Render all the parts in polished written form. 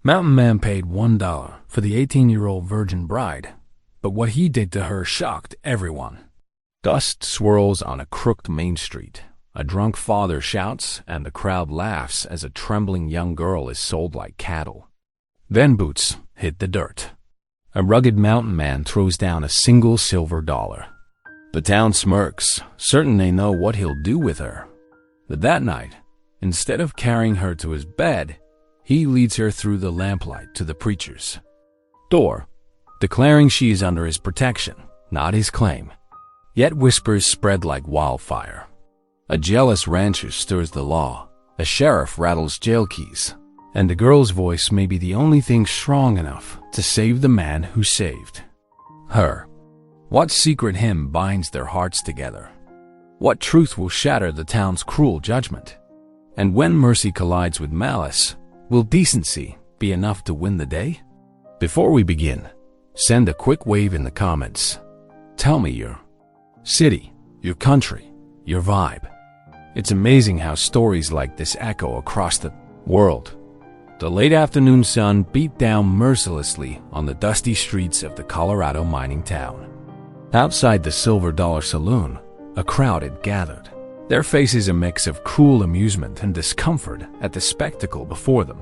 Mountain Man paid $1 for the 18-year-old virgin bride, but what he did to her shocked everyone. Dust swirls on a crooked main street. A drunk father shouts, and the crowd laughs as a trembling young girl is sold like cattle. Then boots hit the dirt. A rugged mountain man throws down a single silver dollar. The town smirks, certain they know what he'll do with her. But that night, instead of carrying her to his bed, he leads her through the lamplight to the preacher's door, declaring she is under his protection, not his claim. Yet whispers spread like wildfire. A jealous rancher stirs the law, a sheriff rattles jail keys, and the girl's voice may be the only thing strong enough to save the man who saved her. What secret hymn binds their hearts together? What truth will shatter the town's cruel judgment? And when mercy collides with malice, will decency be enough to win the day? Before we begin, send a quick wave in the comments. Tell me your city, your country, your vibe. It's amazing how stories like this echo across the world. The late afternoon sun beat down mercilessly on the dusty streets of the Colorado mining town. Outside the Silver Dollar Saloon, a crowd had gathered, their faces a mix of cruel amusement and discomfort at the spectacle before them.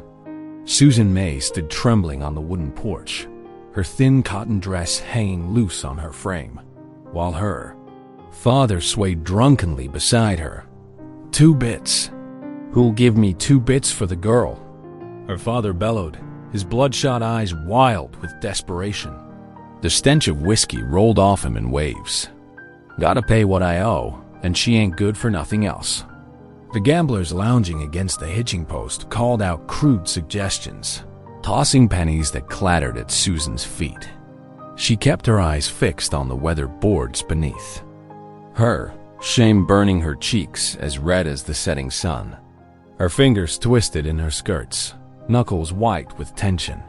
Susan May stood trembling on the wooden porch, her thin cotton dress hanging loose on her frame, while her father swayed drunkenly beside her. 2 bits. Who'll give me 2 bits for the girl? Her father bellowed, his bloodshot eyes wild with desperation. The stench of whiskey rolled off him in waves. Gotta pay what I owe, and she ain't good for nothing else. The gamblers lounging against the hitching post called out crude suggestions, tossing pennies that clattered at Susan's feet. She kept her eyes fixed on the weathered boards beneath her, shame burning her cheeks as red as the setting sun. Her fingers twisted in her skirts, knuckles white with tension.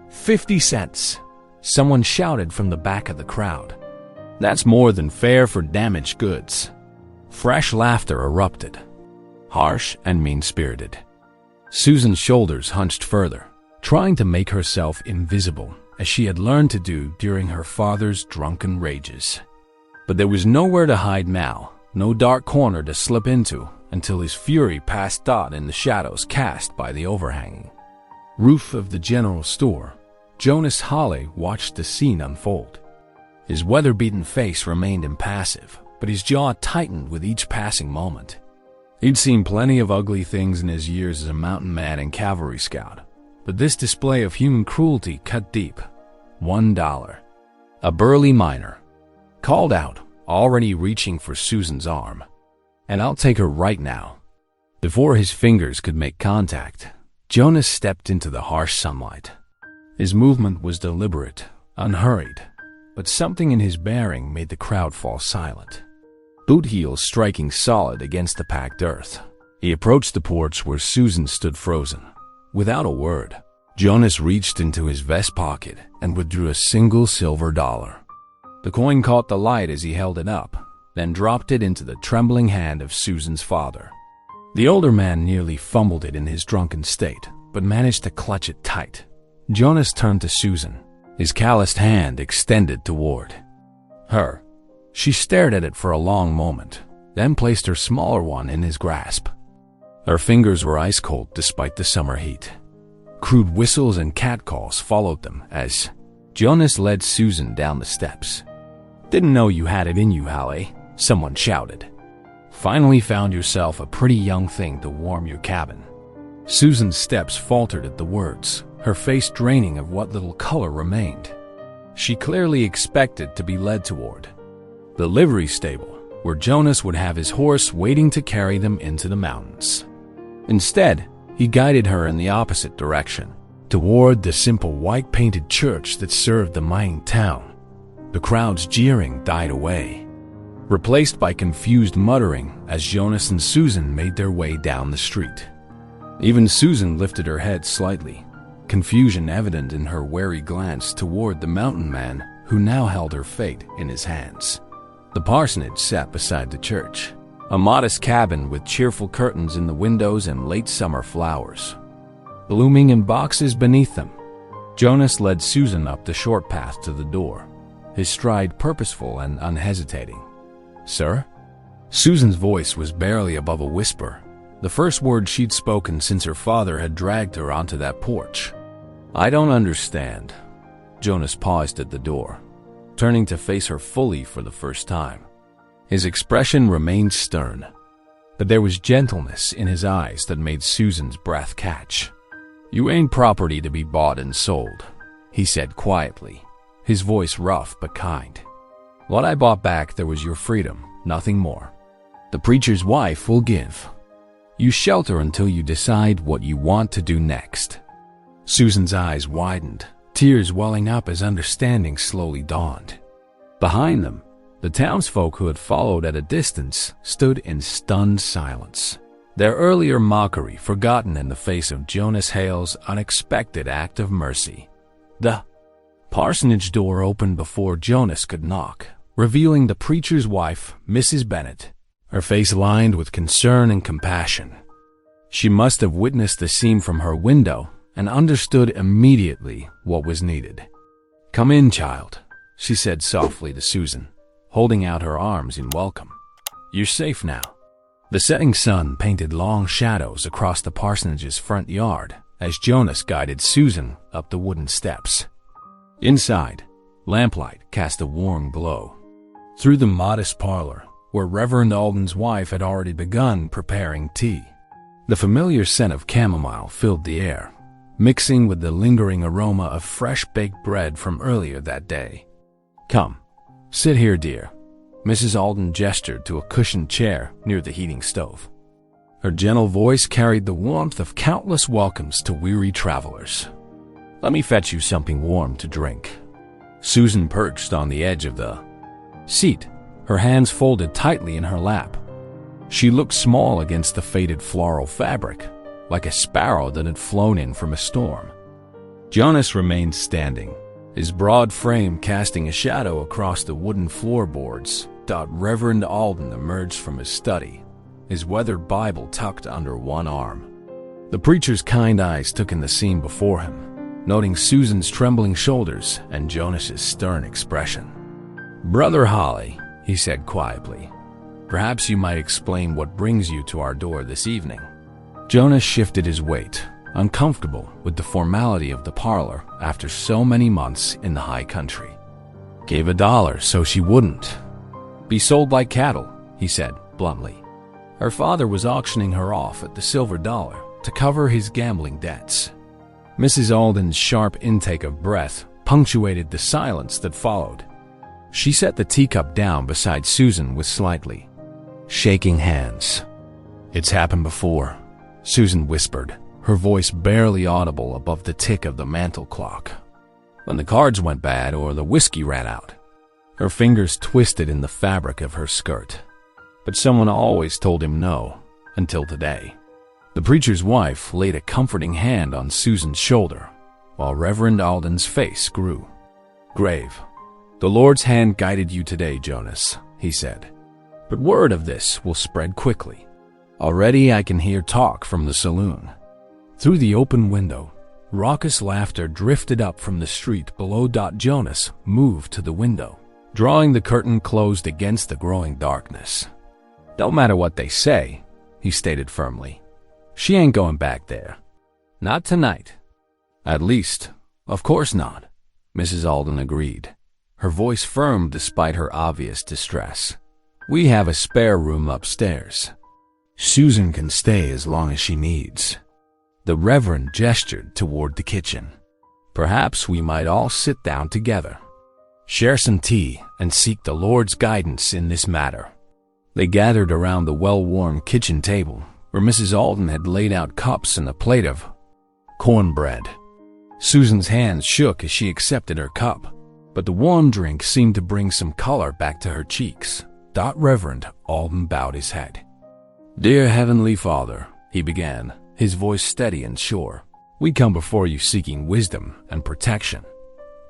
50 cents! Someone shouted from the back of the crowd. That's more than fair for damaged goods. Fresh laughter erupted, harsh and mean-spirited. Susan's shoulders hunched further, trying to make herself invisible as she had learned to do during her father's drunken rages. But there was nowhere to hide now, no dark corner to slip into until his fury passed Dot in the shadows cast by the overhanging roof of the general store. Jonas Hawley watched the scene unfold. His weather-beaten face remained impassive, but his jaw tightened with each passing moment. He'd seen plenty of ugly things in his years as a mountain man and cavalry scout, but this display of human cruelty cut deep. $1. A burly miner called out, already reaching for Susan's arm. And I'll take her right now. Before his fingers could make contact, Jonas stepped into the harsh sunlight. His movement was deliberate, unhurried, but something in his bearing made the crowd fall silent. Boot heels striking solid against the packed earth, he approached the porch where Susan stood frozen. Without a word, Jonas reached into his vest pocket and withdrew a single silver dollar. The coin caught the light as he held it up, then dropped it into the trembling hand of Susan's father. The older man nearly fumbled it in his drunken state, but managed to clutch it tight. Jonas turned to Susan, his calloused hand extended toward her. She stared at it for a long moment, then placed her smaller one in his grasp. Her fingers were ice cold despite the summer heat. Crude whistles and catcalls followed them as Jonas led Susan down the steps. "Didn't know you had it in you, Hallie," someone shouted. "Finally found yourself a pretty young thing to warm your cabin." Susan's steps faltered at the words, her face draining of what little color remained. She clearly expected to be led toward the livery stable, where Jonas would have his horse waiting to carry them into the mountains. Instead, he guided her in the opposite direction, toward the simple white-painted church that served the mining town. The crowd's jeering died away, replaced by confused muttering as Jonas and Susan made their way down the street. Even Susan lifted her head slightly, confusion evident in her wary glance toward the mountain man who now held her fate in his hands. The parsonage sat beside the church, a modest cabin with cheerful curtains in the windows and late summer flowers. blooming in boxes beneath them. Jonas led Susan up the short path to the door, his stride purposeful and unhesitating. "Sir?" Susan's voice was barely above a whisper, the first word she'd spoken since her father had dragged her onto that porch. "I don't understand." Jonas paused at the door, turning to face her fully for the first time. His expression remained stern, but there was gentleness in his eyes that made Susan's breath catch. "You ain't property to be bought and sold," he said quietly, his voice rough but kind. "What I bought back there was your freedom, nothing more. The preacher's wife will give. You shelter until you decide what you want to do next." Susan's eyes widened, tears welling up as understanding slowly dawned. Behind them, the townsfolk who had followed at a distance stood in stunned silence, their earlier mockery forgotten in the face of Jonas Hale's unexpected act of mercy. The parsonage door opened before Jonas could knock, revealing the preacher's wife, Mrs. Bennett, her face lined with concern and compassion. She must have witnessed the scene from her window and understood immediately what was needed. "Come in, child," she said softly to Susan, holding out her arms in welcome. "You're safe now." The setting sun painted long shadows across the parsonage's front yard as Jonas guided Susan up the wooden steps. Inside, lamplight cast a warm glow. Through the modest parlor, where Reverend Alden's wife had already begun preparing tea, the familiar scent of chamomile filled the air, mixing with the lingering aroma of fresh-baked bread from earlier that day. "Come, sit here, dear." Mrs. Alden gestured to a cushioned chair near the heating stove. Her gentle voice carried the warmth of countless welcomes to weary travelers. "Let me fetch you something warm to drink." Susan perched on the edge of the seat, her hands folded tightly in her lap. She looked small against the faded floral fabric, like a sparrow that had flown in from a storm. Jonas remained standing, his broad frame casting a shadow across the wooden floorboards. Reverend Alden emerged from his study, his weathered Bible tucked under one arm. The preacher's kind eyes took in the scene before him, noting Susan's trembling shoulders and Jonas's stern expression. "Brother Holly," he said quietly, "perhaps you might explain what brings you to our door this evening." Jonas shifted his weight, uncomfortable with the formality of the parlor after so many months in the high country. "Gave $1 so she wouldn't be sold like cattle," he said bluntly. Her father was auctioning her off at the silver dollar to cover his gambling debts. Mrs. Alden's sharp intake of breath punctuated the silence that followed. She set the teacup down beside Susan with slightly shaking hands. "It's happened before," Susan whispered, her voice barely audible above the tick of the mantel clock. "When the cards went bad or the whiskey ran out." Her fingers twisted in the fabric of her skirt. But someone always told him no, until today. The preacher's wife laid a comforting hand on Susan's shoulder, while Reverend Alden's face grew grave. "The Lord's hand guided you today, Jonas," he said. "But word of this will spread quickly. Already I can hear talk from the saloon." Through the open window, raucous laughter drifted up from the street below. Jonas moved to the window, drawing the curtain closed against the growing darkness. "Don't matter what they say," he stated firmly. "She ain't going back there. Not tonight." "At least, of course not," Mrs. Alden agreed, her voice firm despite her obvious distress. "We have a spare room upstairs. Susan can stay as long as she needs." The Reverend gestured toward the kitchen. "Perhaps we might all sit down together, share some tea, and seek the Lord's guidance in this matter." They gathered around the well-warmed kitchen table, where Mrs. Alden had laid out cups and a plate of cornbread. Susan's hands shook as she accepted her cup, but the warm drink seemed to bring some color back to her cheeks. Reverend Alden bowed his head. "Dear Heavenly Father," he began, his voice steady and sure, "we come before you seeking wisdom and protection."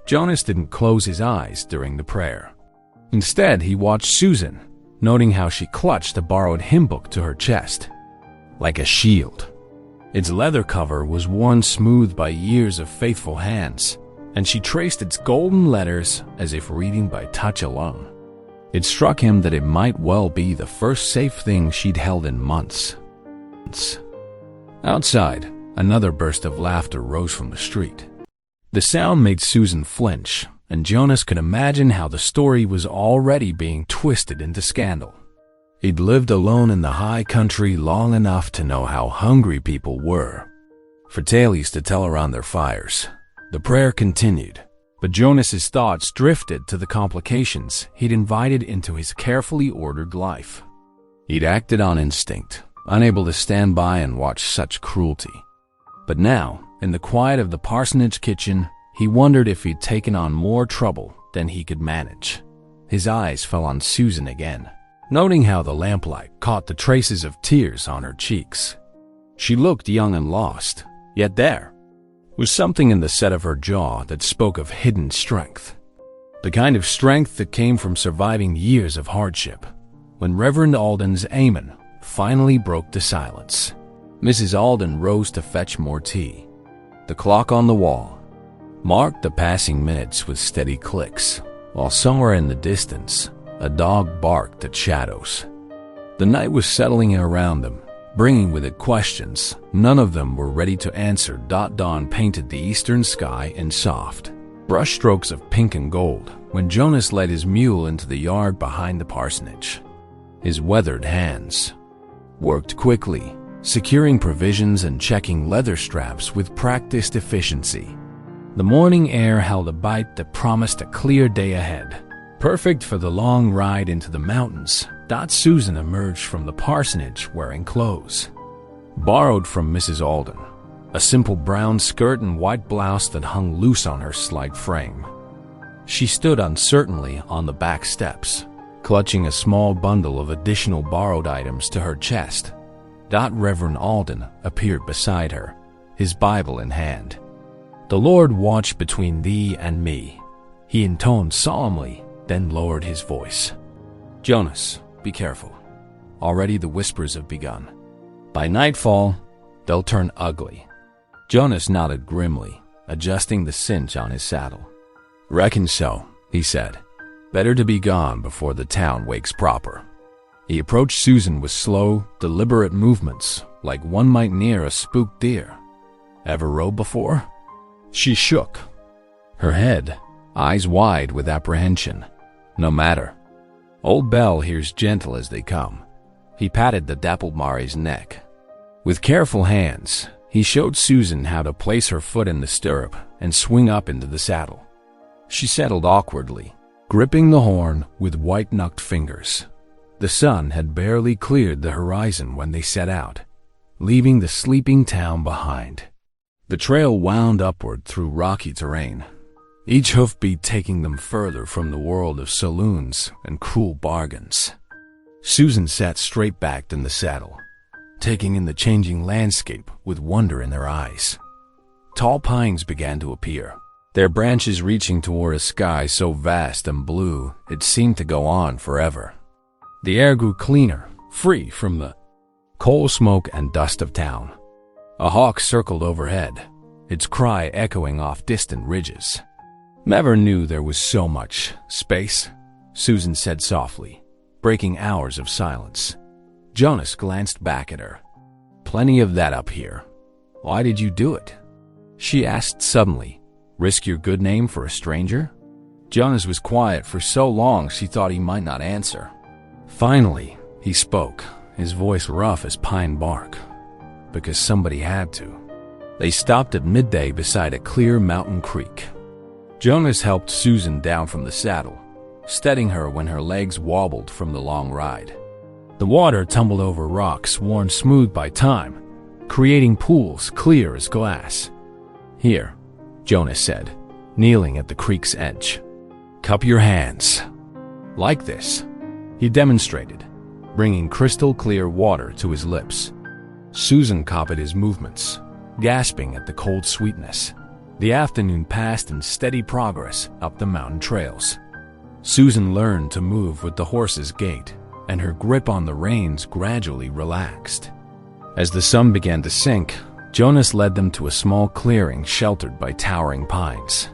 Jonas didn't close his eyes during the prayer. Instead, he watched Susan, noting how she clutched a borrowed hymn book to her chest, like a shield. Its leather cover was worn smooth by years of faithful hands, and she traced its golden letters as if reading by touch alone. It struck him that it might well be the first safe thing she'd held in months. Outside, another burst of laughter rose from the street. The sound made Susan flinch, and Jonas could imagine how the story was already being twisted into scandal. He'd lived alone in the high country long enough to know how hungry people were. For tales to tell around their fires. The prayer continued, but Jonas's thoughts drifted to the complications he'd invited into his carefully ordered life. He'd acted on instinct, unable to stand by and watch such cruelty. But now, in the quiet of the parsonage kitchen, he wondered if he'd taken on more trouble than he could manage. His eyes fell on Susan again, noting how the lamplight caught the traces of tears on her cheeks. She looked young and lost, yet there was something in the set of her jaw that spoke of hidden strength. The kind of strength that came from surviving years of hardship. When Reverend Alden's amen finally broke the silence, Mrs. Alden rose to fetch more tea. The clock on the wall marked the passing minutes with steady clicks, while somewhere in the distance, a dog barked at shadows. The night was settling in around them, bringing with it questions none of them were ready to answer. Dawn painted the eastern sky in soft brushstrokes of pink and gold when Jonas led his mule into the yard behind the parsonage. His weathered hands worked quickly, securing provisions and checking leather straps with practiced efficiency. The morning air held a bite that promised a clear day ahead, perfect for the long ride into the mountains. Susan emerged from the parsonage wearing clothes borrowed from Mrs. Alden, a simple brown skirt and white blouse that hung loose on her slight frame. She stood uncertainly on the back steps, clutching a small bundle of additional borrowed items to her chest. Reverend Alden appeared beside her, his Bible in hand. "The Lord watch between thee and me," he intoned solemnly, then lowered his voice. "Jonas, be careful. Already the whispers have begun. By nightfall, they'll turn ugly." Jonas nodded grimly, adjusting the cinch on his saddle. "Reckon so," he said. "Better to be gone before the town wakes proper." He approached Susan with slow, deliberate movements, like one might near a spooked deer. "Ever rode before?" She shook her head, eyes wide with apprehension. "No matter. Old Bell here's gentle as they come." He patted the dappled Mari's neck. With careful hands, he showed Susan how to place her foot in the stirrup and swing up into the saddle. She settled awkwardly, gripping the horn with white-knucked fingers. The sun had barely cleared the horizon when they set out, leaving the sleeping town behind. The trail wound upward through rocky terrain, each hoofbeat taking them further from the world of saloons and cruel bargains. Susan sat straight-backed in the saddle, taking in the changing landscape with wonder in her eyes. Tall pines began to appear, their branches reaching toward a sky so vast and blue it seemed to go on forever. The air grew cleaner, free from the coal smoke and dust of town. A hawk circled overhead, its cry echoing off distant ridges. "Never knew there was so much space," Susan said softly, breaking hours of silence. Jonas glanced back at her. "Plenty of that up here. Why did you do it?" she asked suddenly. "Risk your good name for a stranger?" Jonas was quiet for so long she thought he might not answer. Finally, he spoke, his voice rough as pine bark. "Because somebody had to." They stopped at midday beside a clear mountain creek. Jonas helped Susan down from the saddle, steadying her when her legs wobbled from the long ride. The water tumbled over rocks worn smooth by time, creating pools clear as glass. "Here," Jonas said, kneeling at the creek's edge. "Cup your hands." "Like this," he demonstrated, bringing crystal-clear water to his lips. Susan copied his movements, gasping at the cold sweetness. The afternoon passed in steady progress up the mountain trails. Susan learned to move with the horse's gait, and her grip on the reins gradually relaxed. As the sun began to sink, Jonas led them to a small clearing sheltered by towering pines.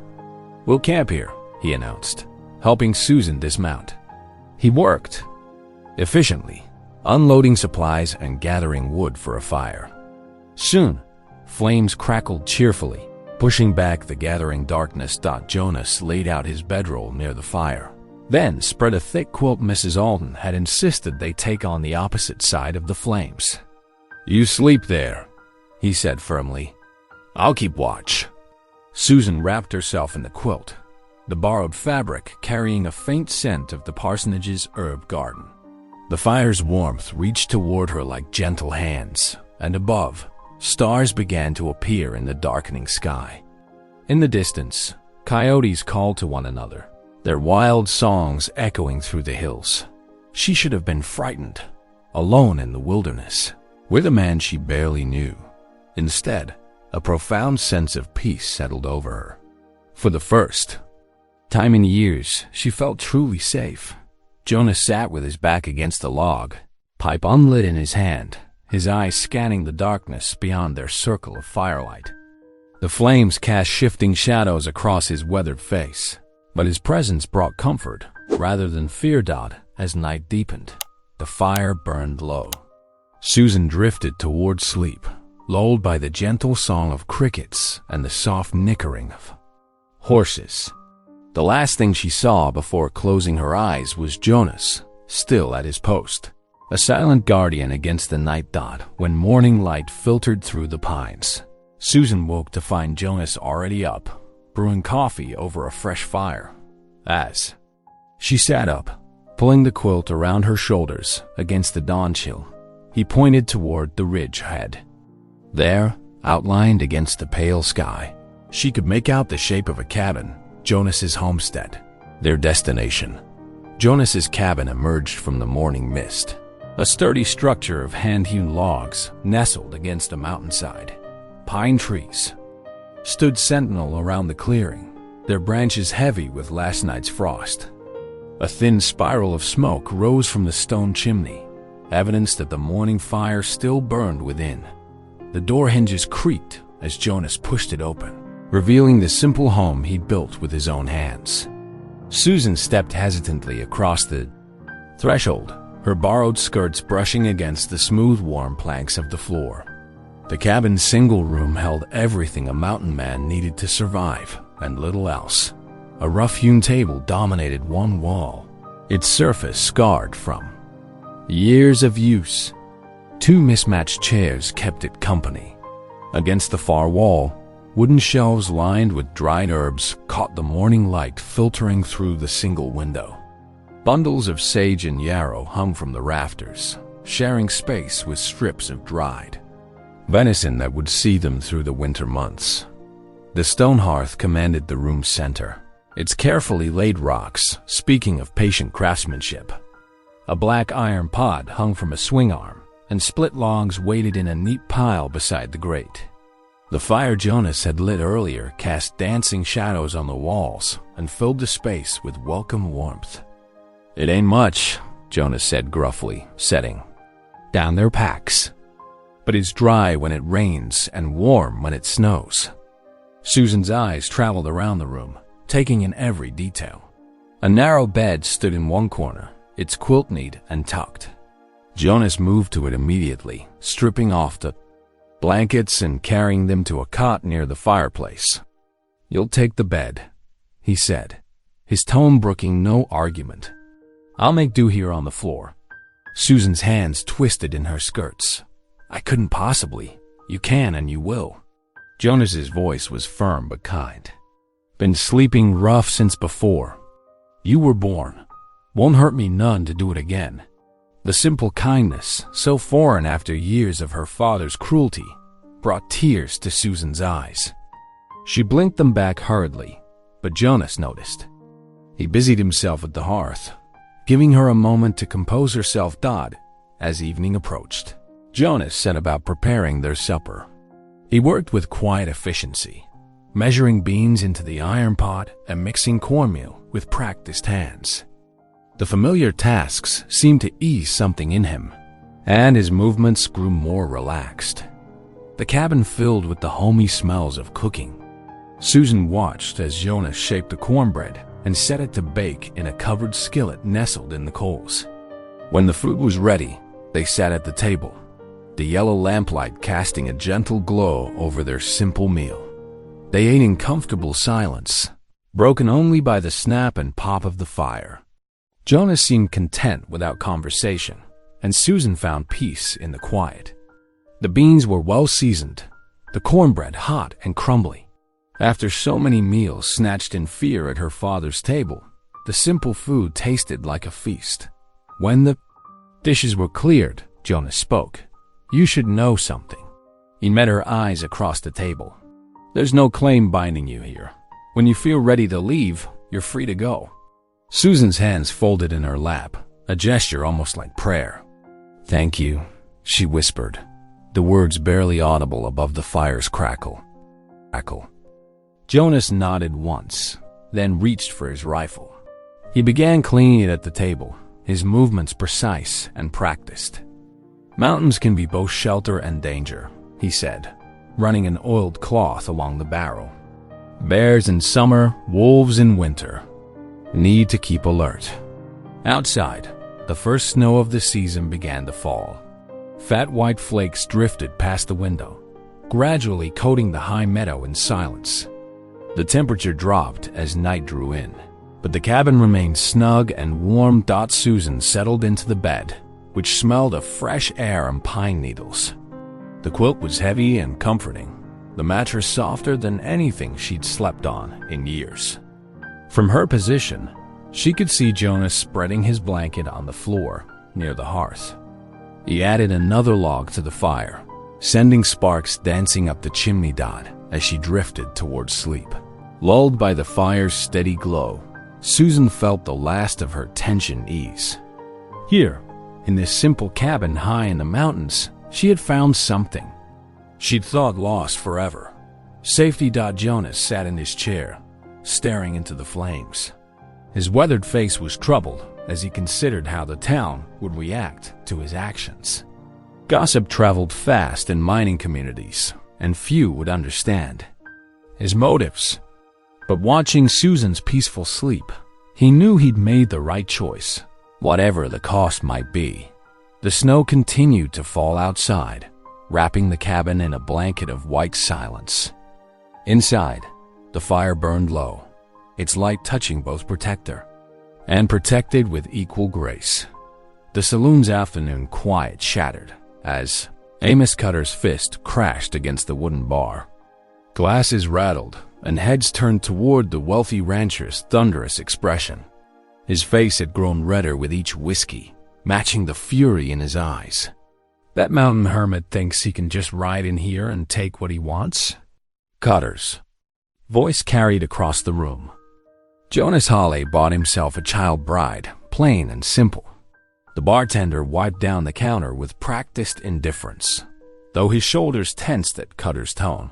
"We'll camp here," he announced, helping Susan dismount. He worked efficiently, unloading supplies and gathering wood for a fire. Soon, flames crackled cheerfully, pushing back the gathering darkness. Jonas laid out his bedroll near the fire, then spread a thick quilt. Mrs. Alden had insisted they take on the opposite side of the flames. "You sleep there," he said firmly. "I'll keep watch." Susan wrapped herself in the quilt, the borrowed fabric carrying a faint scent of the parsonage's herb garden. The fire's warmth reached toward her like gentle hands, and above, stars began to appear in the darkening sky. In the distance, coyotes called to one another, their wild songs echoing through the hills. She should have been frightened, alone in the wilderness, with a man she barely knew. Instead, a profound sense of peace settled over her. For the first time in years, she felt truly safe. Jonas sat with his back against the log, pipe unlit in his hand, his eyes scanning the darkness beyond their circle of firelight. The flames cast shifting shadows across his weathered face, but his presence brought comfort rather than fear. As night deepened, the fire burned low. Susan drifted toward sleep, lulled by the gentle song of crickets and the soft nickering of horses. The last thing she saw before closing her eyes was Jonas, still at his post, a silent guardian against the night. When morning light filtered through the pines, Susan woke to find Jonas already up, brewing coffee over a fresh fire. As she sat up, pulling the quilt around her shoulders against the dawn chill, he pointed toward the ridge ahead. There, outlined against the pale sky, she could make out the shape of a cabin, Jonas's homestead, their destination. Jonas's cabin emerged from the morning mist, a sturdy structure of hand-hewn logs nestled against a mountainside. Pine trees stood sentinel around the clearing, their branches heavy with last night's frost. A thin spiral of smoke rose from the stone chimney, evidence that the morning fire still burned within. The door hinges creaked as Jonas pushed it open, revealing the simple home he'd built with his own hands. Susan stepped hesitantly across the threshold, her borrowed skirts brushing against the smooth, warm planks of the floor. The cabin's single room held everything a mountain man needed to survive, and little else. A rough-hewn table dominated one wall, its surface scarred from years of use. Two mismatched chairs kept it company. Against the far wall, wooden shelves lined with dried herbs caught the morning light filtering through the single window. Bundles of sage and yarrow hung from the rafters, sharing space with strips of dried venison that would see them through the winter months. The stone hearth commanded the room's center, its carefully laid rocks speaking of patient craftsmanship. A black iron pot hung from a swing arm, and split logs waited in a neat pile beside the grate. The fire Jonas had lit earlier cast dancing shadows on the walls and filled the space with welcome warmth. "It ain't much," Jonas said gruffly, setting down their packs. "But it's dry when it rains and warm when it snows." Susan's eyes traveled around the room, taking in every detail. A narrow bed stood in one corner, its quilt neat and tucked. Jonas moved to it immediately, stripping off the blankets and carrying them to a cot near the fireplace. "You'll take the bed," he said, his tone brooking no argument. "I'll make do here on the floor." Susan's hands twisted in her skirts. "I couldn't possibly. You can and you will." Jonas's voice was firm but kind. "Been sleeping rough since before you were born. Won't hurt me none to do it again." The simple kindness, so foreign after years of her father's cruelty, brought tears to Susan's eyes. She blinked them back hurriedly, but Jonas noticed. He busied himself at the hearth, giving her a moment to compose herself. As evening approached, Jonas set about preparing their supper. He worked with quiet efficiency, measuring beans into the iron pot and mixing cornmeal with practiced hands. The familiar tasks seemed to ease something in him, and his movements grew more relaxed. the cabin filled with the homey smells of cooking. Susan watched as Jonas shaped the cornbread and set it to bake in a covered skillet nestled in the coals. When the food was ready, they sat at the table, the yellow lamplight casting a gentle glow over their simple meal. They ate in comfortable silence, broken only by the snap and pop of the fire. Jonas seemed content without conversation, and Susan found peace in the quiet. The beans were well seasoned, the cornbread hot and crumbly. After so many meals snatched in fear at her father's table, the simple food tasted like a feast. When the dishes were cleared, Jonas spoke. "You should know something." He met her eyes across the table. "There's no claim binding you here. When you feel ready to leave, you're free to go." Susan's hands folded in her lap, a gesture almost like prayer. "Thank you," she whispered, the words barely audible above the fire's crackle. Jonas nodded once, then reached for his rifle. He began cleaning it at the table, his movements precise and practiced. "Mountains can be both shelter and danger," he said, running an oiled cloth along the barrel. "Bears in summer, wolves in winter. Need to keep alert." Outside, the first snow of the season began to fall. Fat white flakes drifted past the window, gradually coating the high meadow in silence. The temperature dropped as night drew in, but the cabin remained snug and warm. Susan settled into the bed, which smelled of fresh air and pine needles. The quilt was heavy and comforting, the mattress softer than anything she'd slept on in years. From her position, she could see Jonas spreading his blanket on the floor near the hearth. He added another log to the fire, sending sparks dancing up the chimney as she drifted towards sleep. Lulled by the fire's steady glow, Susan felt the last of her tension ease. Here, in this simple cabin high in the mountains, she had found something she'd thought lost forever. Safety. Jonas sat in his chair, staring into the flames. His weathered face was troubled as he considered how the town would react to his actions. Gossip traveled fast in mining communities, and few would understand his motives. But watching Susan's peaceful sleep, he knew he'd made the right choice, whatever the cost might be. The snow continued to fall outside, wrapping the cabin in a blanket of white silence. Inside, the fire burned low, its light touching both protector and protected with equal grace. The saloon's afternoon quiet shattered as Amos Cutter's fist crashed against the wooden bar. Glasses rattled, and heads turned toward the wealthy rancher's thunderous expression. His face had grown redder with each whiskey, matching the fury in his eyes. "That mountain hermit thinks he can just ride in here and take what he wants?" Cutter's voice carried across the room. Jonas Hawley bought himself a child bride, plain and simple. The bartender wiped down the counter with practiced indifference, though his shoulders tensed at Cutter's tone.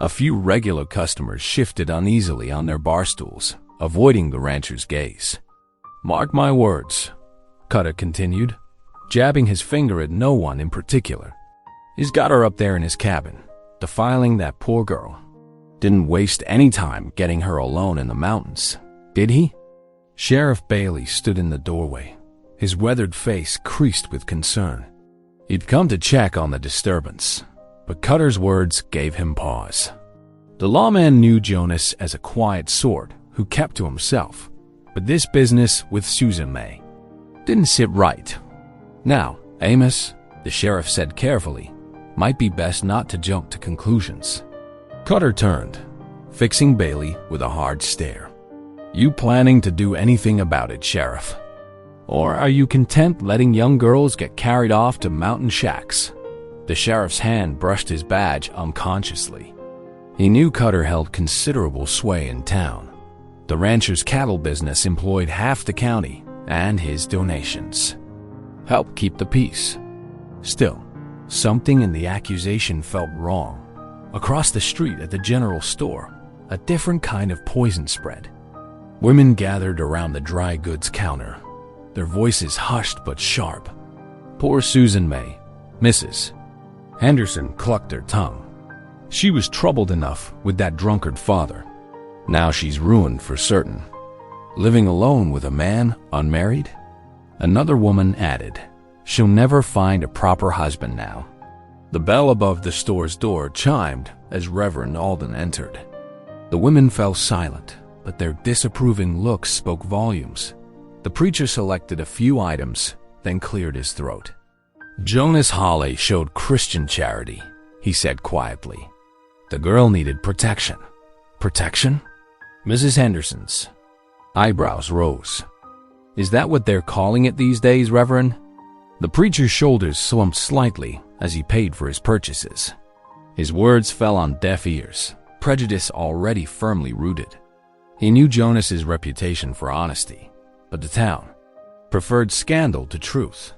A few regular customers shifted uneasily on their bar stools, avoiding the rancher's gaze. "Mark my words," Cutter continued, jabbing his finger at no one in particular. "He's got her up there in his cabin, defiling that poor girl. Didn't waste any time getting her alone in the mountains, did he?" Sheriff Bailey stood in the doorway, his weathered face creased with concern. He'd come to check on the disturbance, but Cutter's words gave him pause. The lawman knew Jonas as a quiet sort who kept to himself, but this business with Susan May didn't sit right. "Now, Amos," the sheriff said carefully, "might be best not to jump to conclusions." Cutter turned, fixing Bailey with a hard stare. "You planning to do anything about it, Sheriff? Or are you content letting young girls get carried off to mountain shacks?" The sheriff's hand brushed his badge unconsciously. He knew Cutter held considerable sway in town. The rancher's cattle business employed half the county, and his donations helped keep the peace. Still, something in the accusation felt wrong. Across the street at the general store, a different kind of poison spread. Women gathered around the dry goods counter, their voices hushed but sharp. "Poor Susan May, Mrs. Henderson clucked her tongue. She was troubled enough with that drunkard father. Now she's ruined for certain. Living alone with a man, unmarried? Another woman added, she'll never find a proper husband now. The bell above the store's door chimed as Reverend Alden entered. The women fell silent, but their disapproving looks spoke volumes. The preacher selected a few items, then cleared his throat. Jonas Hawley showed Christian charity, he said quietly. The girl needed protection. Protection? Mrs. Henderson's eyebrows rose. Is that what they're calling it these days, Reverend? The preacher's shoulders slumped slightly as he paid for his purchases. His words fell on deaf ears, prejudice already firmly rooted. He knew Jonas's reputation for honesty, but the town preferred scandal to truth.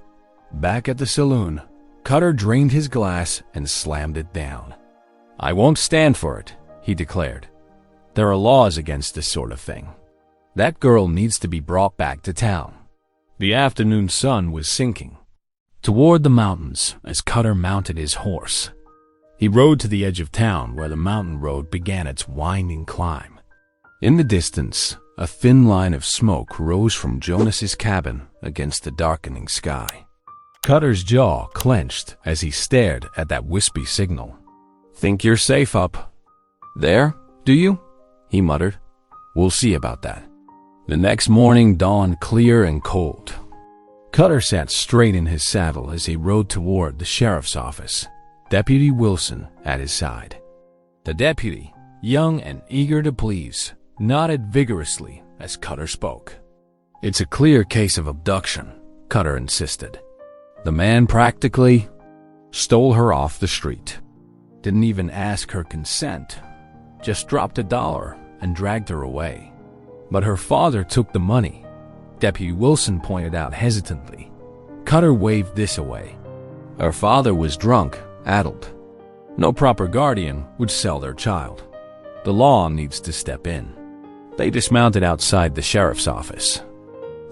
Back at the saloon, Cutter drained his glass and slammed it down. I won't stand for it, he declared. There are laws against this sort of thing. That girl needs to be brought back to town. The afternoon sun was sinking toward the mountains as Cutter mounted his horse. He rode to the edge of town where the mountain road began its winding climb. In the distance, a thin line of smoke rose from Jonas's cabin against the darkening sky. Cutter's jaw clenched as he stared at that wispy signal. Think you're safe up there, do you? He muttered. We'll see about that. The next morning dawned clear and cold. Cutter sat straight in his saddle as he rode toward the sheriff's office, Deputy Wilson at his side. The deputy, young and eager to please, nodded vigorously as Cutter spoke. It's a clear case of abduction, Cutter insisted. The man practically stole her off the street. Didn't even ask her consent. Just dropped $1 and dragged her away. But her father took the money, Deputy Wilson pointed out hesitantly. Cutter waved this away. Her father was drunk, addled. No proper guardian would sell their child. The law needs to step in. They dismounted outside the sheriff's office.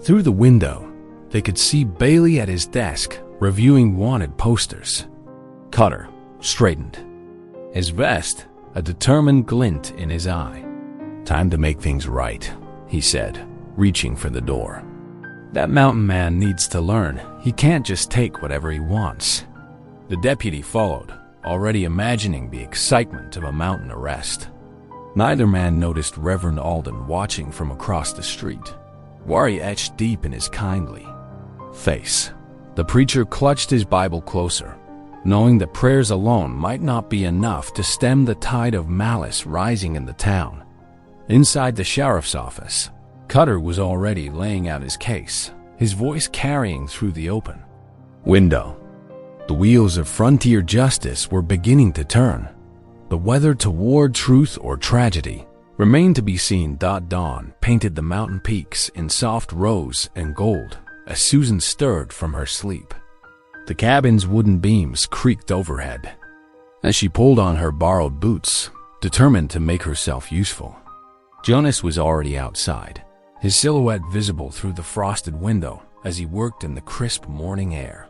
Through the window, they could see Bailey at his desk, reviewing wanted posters. Cutter straightened, his vest a determined glint in his eye. Time to make things right, he said, reaching for the door. That mountain man needs to learn he can't just take whatever he wants. The deputy followed, already imagining the excitement of a mountain arrest. Neither man noticed Reverend Alden watching from across the street, worry etched deep in his kindly face. The preacher clutched his Bible closer, knowing that prayers alone might not be enough to stem the tide of malice rising in the town. Inside the sheriff's office, Cutter was already laying out his case, his voice carrying through the open window. The wheels of frontier justice were beginning to turn, but whether toward truth or tragedy remained to be seen. Dawn painted the mountain peaks in soft rose and gold as Susan stirred from her sleep. The cabin's wooden beams creaked overhead as she pulled on her borrowed boots, determined to make herself useful. Jonas was already outside, his silhouette visible through the frosted window as he worked in the crisp morning air.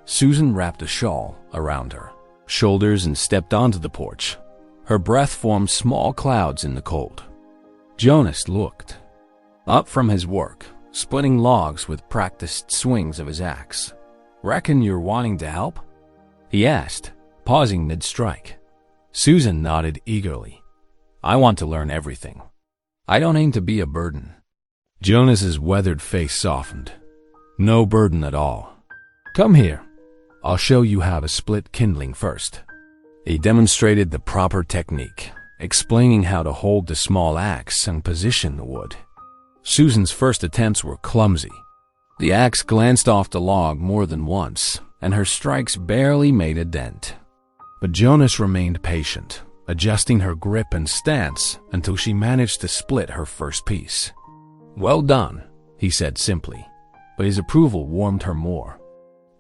Susan wrapped a shawl around her shoulders and stepped onto the porch. Her breath formed small clouds in the cold. Jonas looked up from his work, splitting logs with practiced swings of his axe. Reckon you're wanting to help? He asked, pausing mid-strike. Susan nodded eagerly. I want to learn everything. I don't aim to be a burden. Jonas's weathered face softened. No burden at all. Come here. I'll show you how to split kindling first. He demonstrated the proper technique, explaining how to hold the small axe and position the wood. Susan's first attempts were clumsy. The axe glanced off the log more than once, and her strikes barely made a dent. But Jonas remained patient, adjusting her grip and stance until she managed to split her first piece. Well done, he said simply, but his approval warmed her more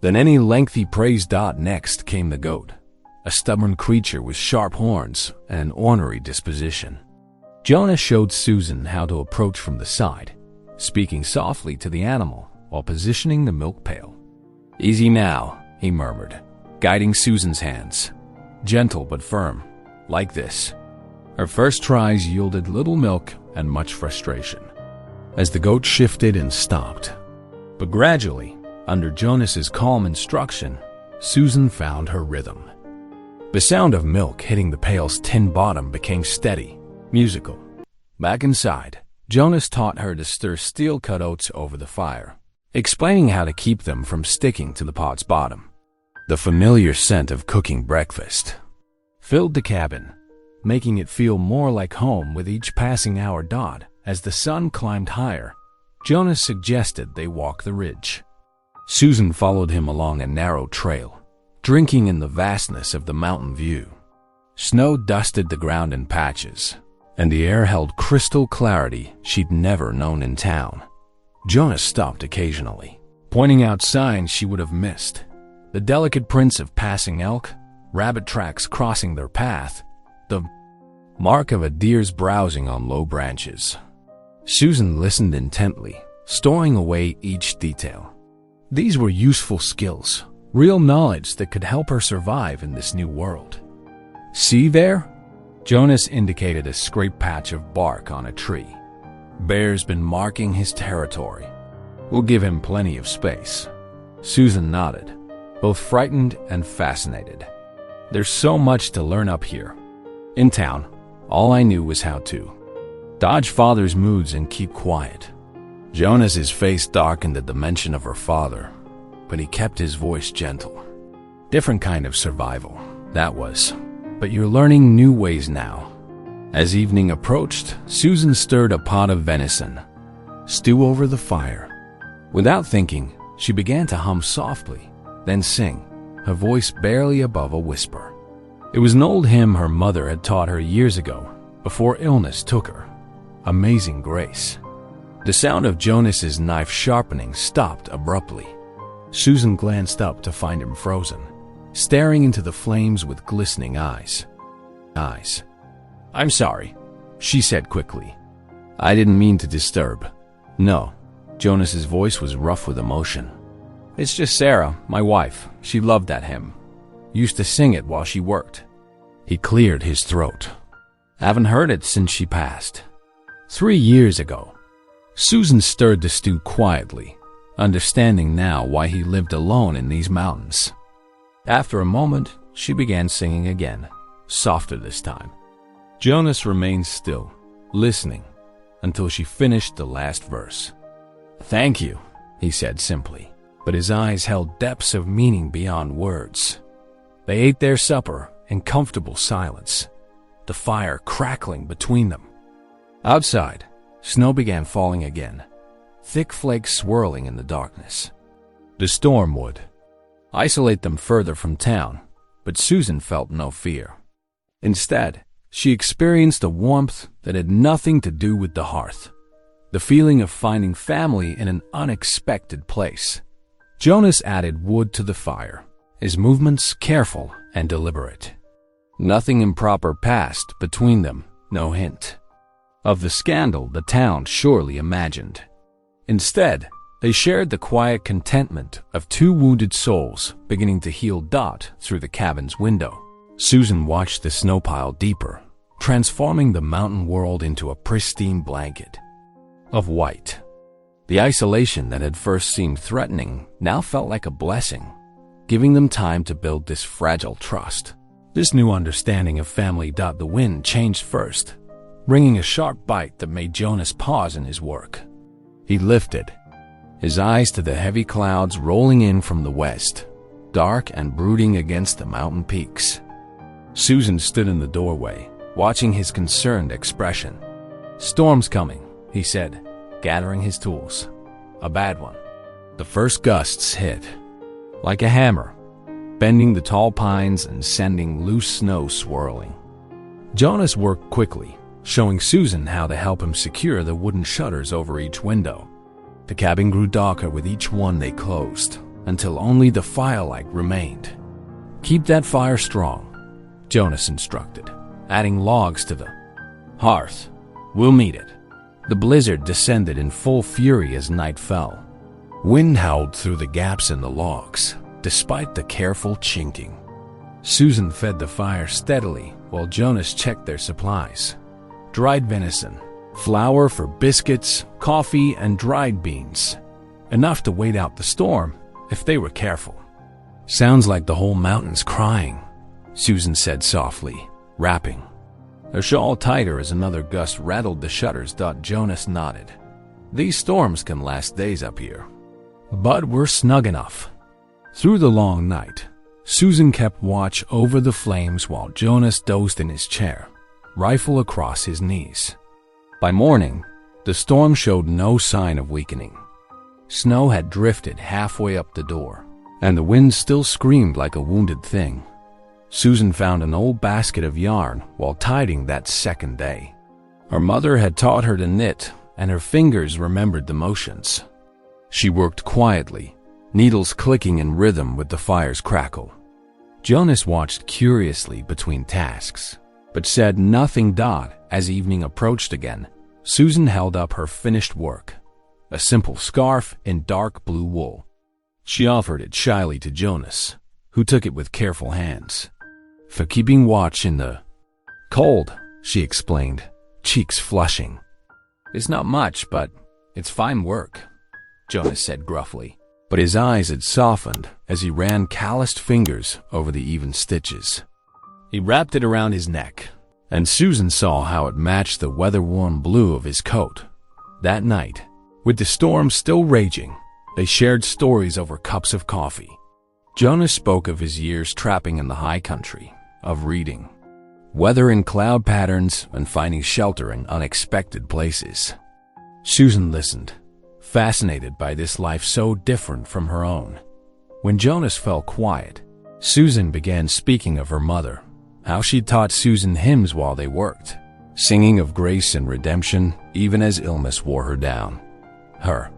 than any lengthy praise. Next came the goat, a stubborn creature with sharp horns and an ornery disposition. Jonas showed Susan how to approach from the side, speaking softly to the animal while positioning the milk pail. Easy now, he murmured, guiding Susan's hands, gentle but firm, like this. Her first tries yielded little milk and much frustration, as the goat shifted and stopped. But gradually, under Jonas's calm instruction, Susan found her rhythm. The sound of milk hitting the pail's tin bottom became steady, musical. Back inside, Jonas taught her to stir steel-cut oats over the fire, explaining how to keep them from sticking to the pot's bottom. The familiar scent of cooking breakfast filled the cabin, making it feel more like home with each passing hour. As the sun climbed higher, Jonas suggested they walk the ridge. Susan followed him along a narrow trail, drinking in the vastness of the mountain view. Snow dusted the ground in patches, and the air held crystal clarity she'd never known in town. Jonas stopped occasionally, pointing out signs she would have missed. The delicate prints of passing elk, rabbit tracks crossing their path, the mark of a deer's browsing on low branches. Susan listened intently, storing away each detail. These were useful skills, real knowledge that could help her survive in this new world. "See there?" Jonas indicated a scraped patch of bark on a tree. "Bear's been marking his territory. We'll give him plenty of space." Susan nodded, both frightened and fascinated. "There's so much to learn up here. In town, all I knew was how to dodge father's moods and keep quiet." Jonas's face darkened at the mention of her father, but he kept his voice gentle. Different kind of survival, that was. But you're learning new ways now. As evening approached, Susan stirred a pot of venison stew over the fire. Without thinking, she began to hum softly, then sing, her voice barely above a whisper. It was an old hymn her mother had taught her years ago, before illness took her. Amazing Grace. The sound of Jonas's knife sharpening stopped abruptly. Susan glanced up to find him frozen, staring into the flames with glistening eyes. "I'm sorry," she said quickly. "I didn't mean to disturb." "No." Jonas's voice was rough with emotion. "It's just Sarah, my wife. She loved that hymn. Used to sing it while she worked." He cleared his throat. "Haven't heard it since she passed. 3 years ago." Susan stirred the stew quietly, understanding now why he lived alone in these mountains. After a moment, she began singing again, softer this time. Jonas remained still, listening, until she finished the last verse. "Thank you," he said simply, but his eyes held depths of meaning beyond words. They ate their supper in comfortable silence, the fire crackling between them. Outside, snow began falling again, thick flakes swirling in the darkness. The storm would isolate them further from town, but Susan felt no fear. Instead, she experienced a warmth that had nothing to do with the hearth, the feeling of finding family in an unexpected place. Jonas added wood to the fire, his movements careful and deliberate. Nothing improper passed between them, no hint of the scandal the town surely imagined. Instead, they shared the quiet contentment of two wounded souls beginning to heal through the cabin's window. Susan watched the snow pile deeper, transforming the mountain world into a pristine blanket of white. The isolation that had first seemed threatening now felt like a blessing, giving them time to build this fragile trust. This new understanding of family. The wind changed first, bringing a sharp bite that made Jonas pause in his work. He lifted his eyes to the heavy clouds rolling in from the west, dark and brooding against the mountain peaks. Susan stood in the doorway, watching his concerned expression. "Storm's coming," he said, gathering his tools. "A bad one." The first gusts hit, like a hammer, bending the tall pines and sending loose snow swirling. Jonas worked quickly, showing Susan how to help him secure the wooden shutters over each window. The cabin grew darker with each one they closed, until only the firelight remained. "Keep that fire strong," Jonas instructed, adding logs to the hearth. "We'll meet it." The blizzard descended in full fury as night fell. Wind howled through the gaps in the logs, despite the careful chinking. Susan fed the fire steadily while Jonas checked their supplies. Dried venison, flour for biscuits, coffee, and dried beans. Enough to wait out the storm if they were careful. "Sounds like the whole mountain's crying," Susan said softly, rapping. Her shawl tighter as another gust rattled the shutters. Jonas nodded. "These storms can last days up here, but we're snug enough." Through the long night, Susan kept watch over the flames while Jonas dozed in his chair, rifle across his knees. By morning, the storm showed no sign of weakening. Snow had drifted halfway up the door, and the wind still screamed like a wounded thing. Susan found an old basket of yarn while tidying that second day. Her mother had taught her to knit, and her fingers remembered the motions. She worked quietly, needles clicking in rhythm with the fire's crackle. Jonas watched curiously between tasks, but said nothing. As evening approached again, Susan held up her finished work, a simple scarf in dark blue wool. She offered it shyly to Jonas, who took it with careful hands. "For keeping watch in the cold," she explained, cheeks flushing. "It's not much, but it's fine work," Jonas said gruffly, but his eyes had softened as he ran calloused fingers over the even stitches. He wrapped it around his neck, and Susan saw how it matched the weather-worn blue of his coat. That night, with the storm still raging, they shared stories over cups of coffee. Jonas spoke of his years trapping in the high country, of reading weather in cloud patterns and finding shelter in unexpected places. Susan listened, fascinated by this life so different from her own. When Jonas fell quiet, Susan began speaking of her mother, how she taught Susan hymns while they worked, singing of grace and redemption even as illness wore her down. Her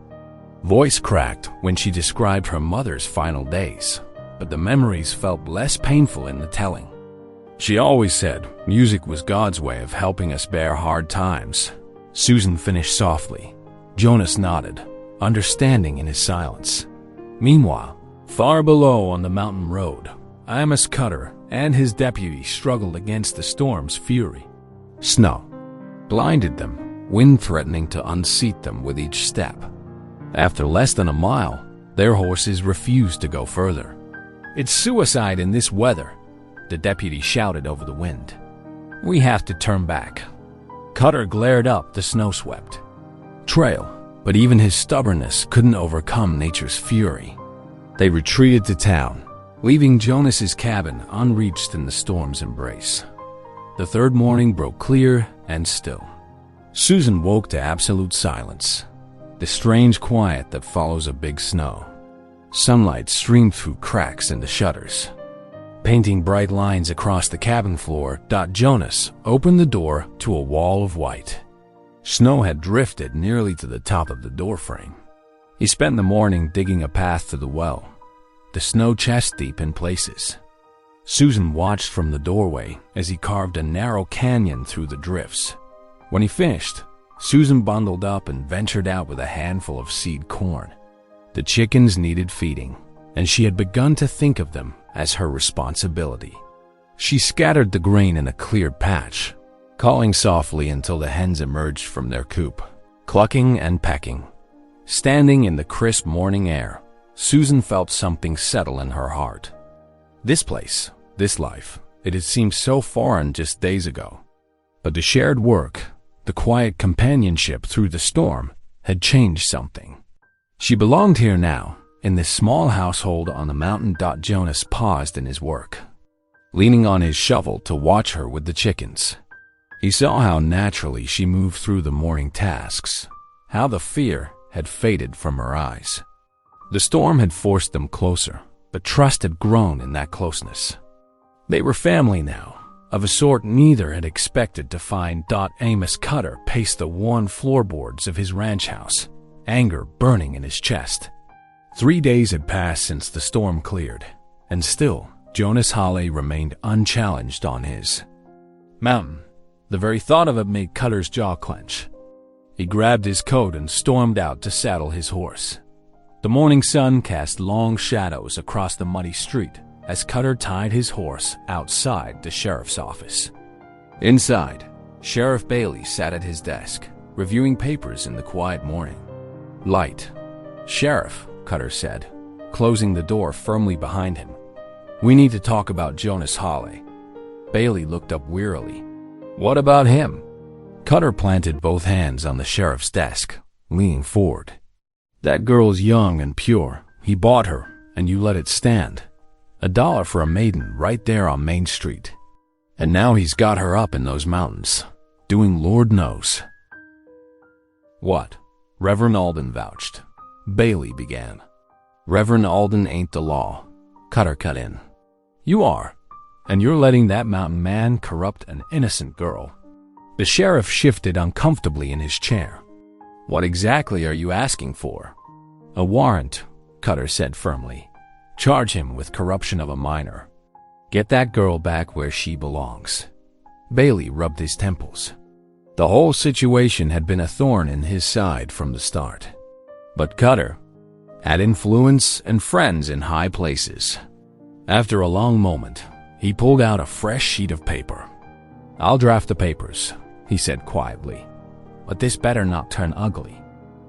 voice cracked when she described her mother's final days, but the memories felt less painful in the telling. "She always said music was God's way of helping us bear hard times," Susan finished softly. Jonas nodded, understanding in his silence. Meanwhile, far below on the mountain road, Amos Cutter and his deputy struggled against the storm's fury. Snow blinded them, wind threatening to unseat them with each step. After less than a mile, their horses refused to go further. "It's suicide in this weather," the deputy shouted over the wind. "We have to turn back." Cutter glared up the snow-swept trail, but even his stubbornness couldn't overcome nature's fury. They retreated to town, leaving Jonas's cabin unreached in the storm's embrace. The third morning broke clear and still. Susan woke to absolute silence, the strange quiet that follows a big snow. Sunlight streamed through cracks in the shutters, painting bright lines across the cabin floor. Jonas opened the door to a wall of white. Snow had drifted nearly to the top of the doorframe. He spent the morning digging a path to the well, the snow chest-deep in places. Susan watched from the doorway as he carved a narrow canyon through the drifts. When he finished, Susan bundled up and ventured out with a handful of seed corn. The chickens needed feeding, and she had begun to think of them as her responsibility. She scattered the grain in a cleared patch, calling softly until the hens emerged from their coop, clucking and pecking. Standing in the crisp morning air, Susan felt something settle in her heart. This place, this life, it had seemed so foreign just days ago. But the shared work, the quiet companionship through the storm, had changed something. She belonged here now, in this small household on the mountain. Jonas paused in his work, leaning on his shovel to watch her with the chickens. He saw how naturally she moved through the morning tasks, how the fear had faded from her eyes. The storm had forced them closer, but trust had grown in that closeness. They were family now, of a sort neither had expected to find. Amos Cutter paced the worn floorboards of his ranch house, anger burning in his chest. 3 days had passed since the storm cleared, and still Jonas Hawley remained unchallenged on his mountain. The very thought of it made Cutter's jaw clench. He grabbed his coat and stormed out to saddle his horse. The morning sun cast long shadows across the muddy street as Cutter tied his horse outside the sheriff's office. Inside, Sheriff Bailey sat at his desk, reviewing papers in the quiet morning. "Light." "Sheriff," Cutter said, closing the door firmly behind him. "We need to talk about Jonas Hawley." Bailey looked up wearily. "What about him?" Cutter planted both hands on the sheriff's desk, leaning forward. "That girl's young and pure. He bought her, and you let it stand. $1 for a maiden right there on Main Street. And now he's got her up in those mountains, doing Lord knows." "What?" Reverend Alden vouched. Bailey began. "Reverend Alden ain't the law," Cutter cut in. "You are, and you're letting that mountain man corrupt an innocent girl." The sheriff shifted uncomfortably in his chair. "What exactly are you asking for?" "A warrant," Cutter said firmly. "Charge him with corruption of a minor. Get that girl back where she belongs." Bailey rubbed his temples. The whole situation had been a thorn in his side from the start. But Cutter had influence and friends in high places. After a long moment, he pulled out a fresh sheet of paper. "I'll draft the papers," he said quietly. "But this better not turn ugly."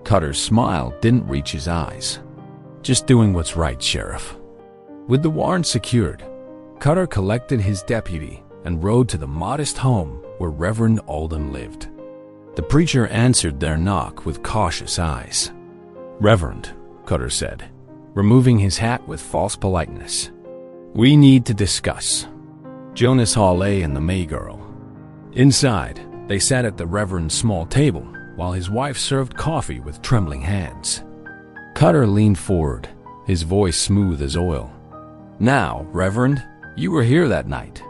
Cutter's smile didn't reach his eyes. "Just doing what's right, Sheriff." With the warrant secured, Cutter collected his deputy and rode to the modest home where Reverend Alden lived. The preacher answered their knock with cautious eyes. "Reverend," Cutter said, removing his hat with false politeness, "we need to discuss Jonas Hawley and the May girl." Inside, they sat at the Reverend's small table while his wife served coffee with trembling hands. Cutter leaned forward, his voice smooth as oil. "Now, Reverend, you were here that night.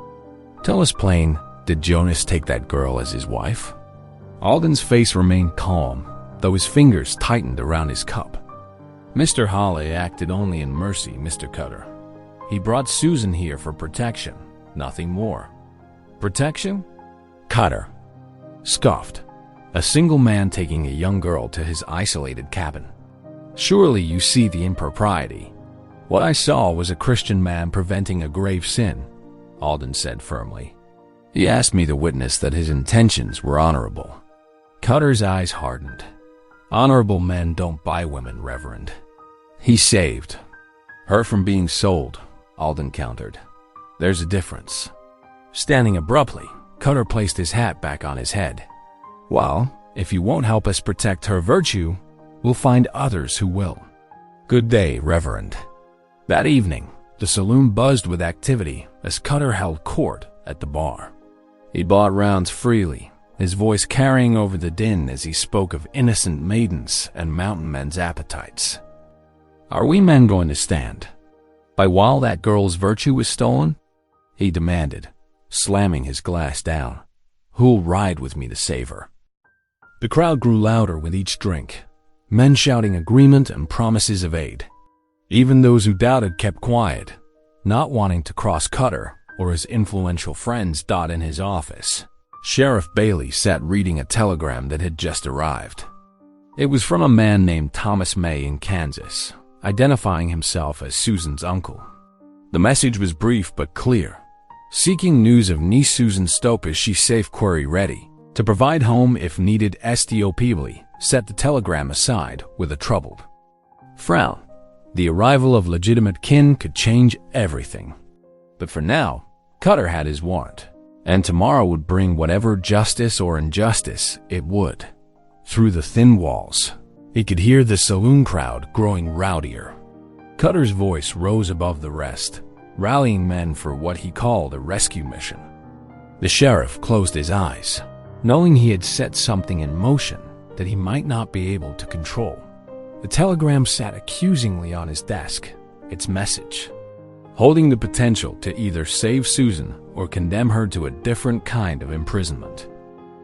Tell us plain, did Jonas take that girl as his wife?" Alden's face remained calm, though his fingers tightened around his cup. "Mr. Hawley acted only in mercy, Mr. Cutter. He brought Susan here for protection, nothing more." "Protection?" Cutter scoffed. "A single man taking a young girl to his isolated cabin. Surely you see the impropriety." "What I saw was a Christian man preventing a grave sin," Alden said firmly. "He asked me to witness that his intentions were honorable." Cutter's eyes hardened. "Honorable men don't buy women, Reverend. He saved her from being sold," Alden countered. "There's a difference." Standing abruptly, Cutter placed his hat back on his head. "Well, if you won't help us protect her virtue, we'll find others who will. Good day, Reverend." That evening, the saloon buzzed with activity as Cutter held court at the bar. He bought rounds freely, his voice carrying over the din as he spoke of innocent maidens and mountain men's appetites. "Are we men going to stand by while that girl's virtue was stolen?" he demanded, slamming his glass down. "Who'll ride with me to save her?" The crowd grew louder with each drink, men shouting agreement and promises of aid. Even those who doubted kept quiet, not wanting to cross Cutter or his influential friends dot in his office. Sheriff Bailey sat reading a telegram that had just arrived. It was from a man named Thomas May in Kansas, identifying himself as Susan's uncle. The message was brief but clear. Seeking news of niece Susan Stope, is she safe? Query ready to provide home if needed. Stop. Bailey set the telegram aside with a troubled frown. The arrival of legitimate kin could change everything. But for now, Cutter had his warrant, and tomorrow would bring whatever justice or injustice it would. Through the thin walls, he could hear the saloon crowd growing rowdier. Cutter's voice rose above the rest, rallying men for what he called a rescue mission. The sheriff closed his eyes, knowing he had set something in motion that he might not be able to control. The telegram sat accusingly on his desk, its message holding the potential to either save Susan or condemn her to a different kind of imprisonment.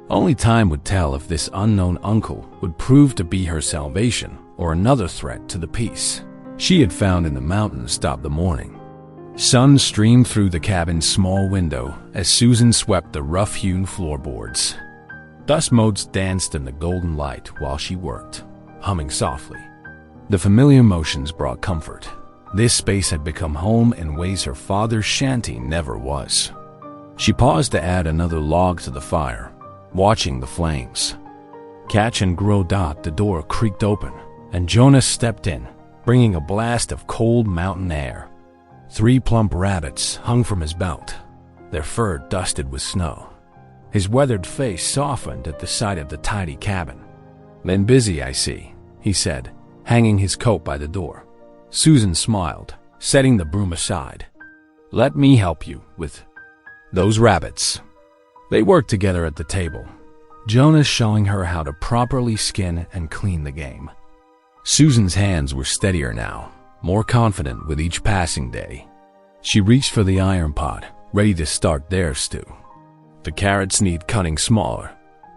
Only time would tell if this unknown uncle would prove to be her salvation or another threat to the peace she had found in the mountains. The morning sun streamed through the cabin's small window as Susan swept the rough-hewn floorboards. Dust motes danced in the golden light while she worked, humming softly. The familiar motions brought comfort. This space had become home in ways her father's shanty never was. She paused to add another log to the fire, watching the flames. Catch and Gros Dot, the door creaked open, and Jonas stepped in, bringing a blast of cold mountain air. 3 plump rabbits hung from his belt, their fur dusted with snow. His weathered face softened at the sight of the tidy cabin. "Been busy, I see," he said, hanging his coat by the door. Susan smiled, setting the broom aside. "Let me help you with those rabbits." They worked together at the table, Jonas showing her how to properly skin and clean the game. Susan's hands were steadier now, more confident with each passing day. She reached for the iron pot, ready to start their stew. "The carrots need cutting smaller,"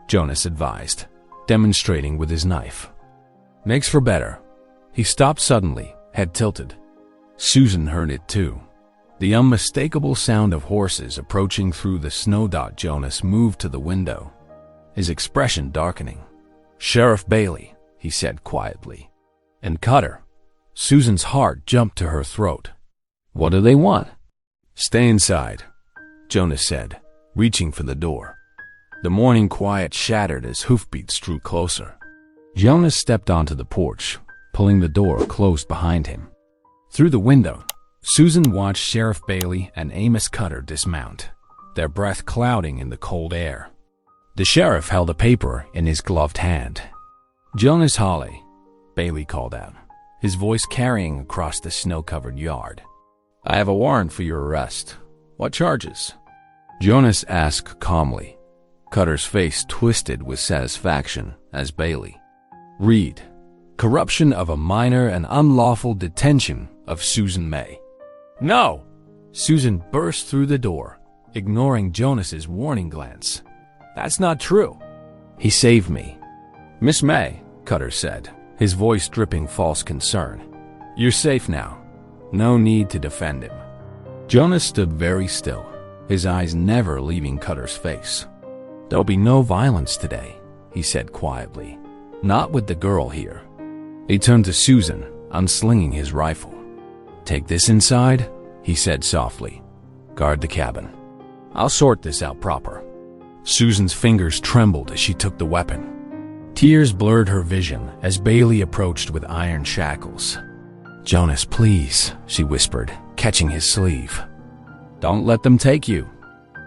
Jonas advised, demonstrating with his knife. "Makes for better." He stopped suddenly, head tilted. Susan heard it too. The unmistakable sound of horses approaching through the snow. Jonas moved to the window, his expression darkening. "Sheriff Bailey," he said quietly. "And Cutter." Susan's heart jumped to her throat. "What do they want?" "Stay inside," Jonas said, reaching for the door. The morning quiet shattered as hoofbeats drew closer. Jonas stepped onto the porch, pulling the door closed behind him. Through the window, Susan watched Sheriff Bailey and Amos Cutter dismount, their breath clouding in the cold air. The sheriff held a paper in his gloved hand. "Jonas Hawley," Bailey called out, his voice carrying across the snow-covered yard. "I have a warrant for your arrest. What charges?" Jonas asked calmly. Cutter's face twisted with satisfaction as Bailey read, "Corruption of a minor and unlawful detention of Susan May." "No!" Susan burst through the door, ignoring Jonas's warning glance. "That's not true." "He saved me." "Miss May," Cutter said, his voice dripping false concern. "You're safe now. No need to defend him." Jonas stood very still, his eyes never leaving Cutter's face. "There'll be no violence today," he said quietly. "Not with the girl here." He turned to Susan, unslinging his rifle. "Take this inside," he said softly. "Guard the cabin. I'll sort this out proper." Susan's fingers trembled as she took the weapon. Tears blurred her vision as Bailey approached with iron shackles. "Jonas, please," she whispered, catching his sleeve. "Don't let them take you."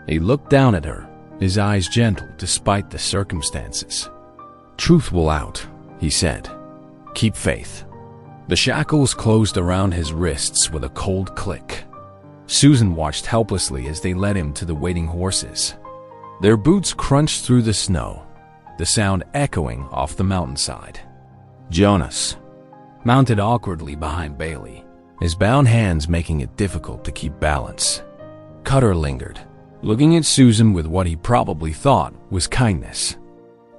He looked down at her, his eyes gentle despite the circumstances. "Truth will out," he said. "Keep faith." The shackles closed around his wrists with a cold click. Susan watched helplessly as they led him to the waiting horses. Their boots crunched through the snow, the sound echoing off the mountainside. Jonas mounted awkwardly behind Bailey, his bound hands making it difficult to keep balance. Cutter lingered, looking at Susan with what he probably thought was kindness.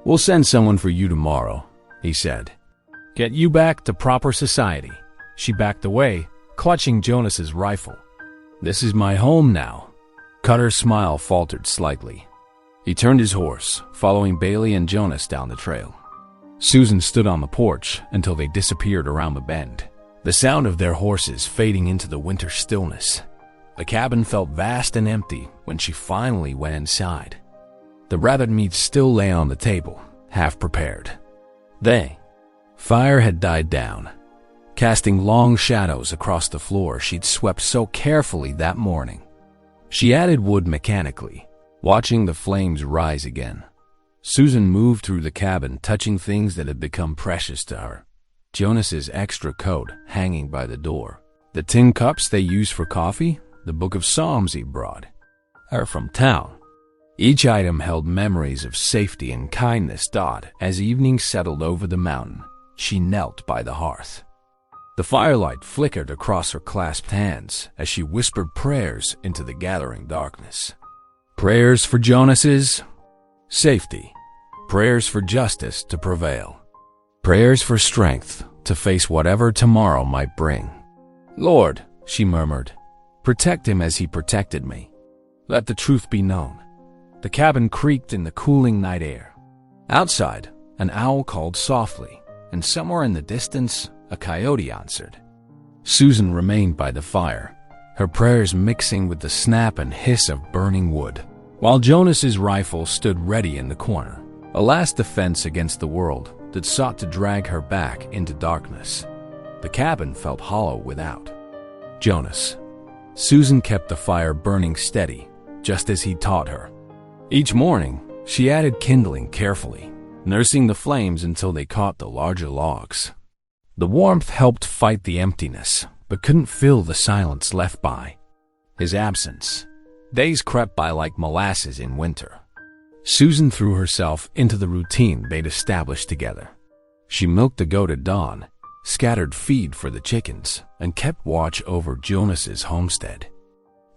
"We'll send someone for you tomorrow," he said. "Get you back to proper society." She backed away, clutching Jonas's rifle. "This is my home now." Cutter's smile faltered slightly. He turned his horse, following Bailey and Jonas down the trail. Susan stood on the porch until they disappeared around the bend, the sound of their horses fading into the winter stillness. The cabin felt vast and empty when she finally went inside. The rabbit meat still lay on the table, half prepared. Fire had died down, casting long shadows across the floor she'd swept so carefully that morning. She added wood mechanically, watching the flames rise again. Susan moved through the cabin, touching things that had become precious to her. Jonas's extra coat hanging by the door, the tin cups they used for coffee, the book of Psalms he brought her from town. Each item held memories of safety and kindness. As evening settled over the mountain, she knelt by the hearth. The firelight flickered across her clasped hands as she whispered prayers into the gathering darkness. Prayers for Jonas's safety, prayers for justice to prevail, prayers for strength to face whatever tomorrow might bring. "Lord," she murmured, "protect him as he protected me. Let the truth be known." The cabin creaked in the cooling night air. Outside, an owl called softly, and somewhere in the distance, a coyote answered. Susan remained by the fire, her prayers mixing with the snap and hiss of burning wood, while Jonas's rifle stood ready in the corner, a last defense against the world that sought to drag her back into darkness. The cabin felt hollow without Jonas. Susan kept the fire burning steady, just as he taught her. Each morning, she added kindling carefully, nursing the flames until they caught the larger logs. The warmth helped fight the emptiness, but couldn't fill the silence left by his absence. Days crept by like molasses in winter. Susan threw herself into the routine they'd established together. She milked the goat at dawn, scattered feed for the chickens, and kept watch over Jonas's homestead.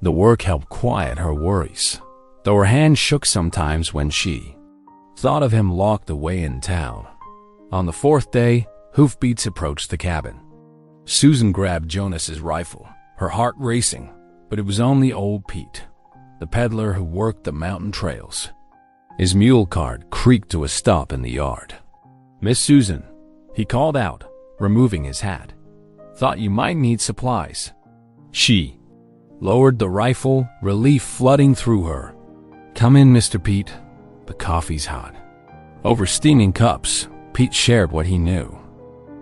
The work helped quiet her worries, though her hand shook sometimes when she thought of him locked away in town. On the fourth day, hoofbeats approached the cabin. Susan grabbed Jonas's rifle, her heart racing, but it was only old Pete, the peddler who worked the mountain trails. His mule cart creaked to a stop in the yard. "Miss Susan," he called out, removing his hat. "Thought you might need supplies." She lowered the rifle, relief flooding through her. "Come in, Mr. Pete. The coffee's hot." Over steaming cups, Pete shared what he knew.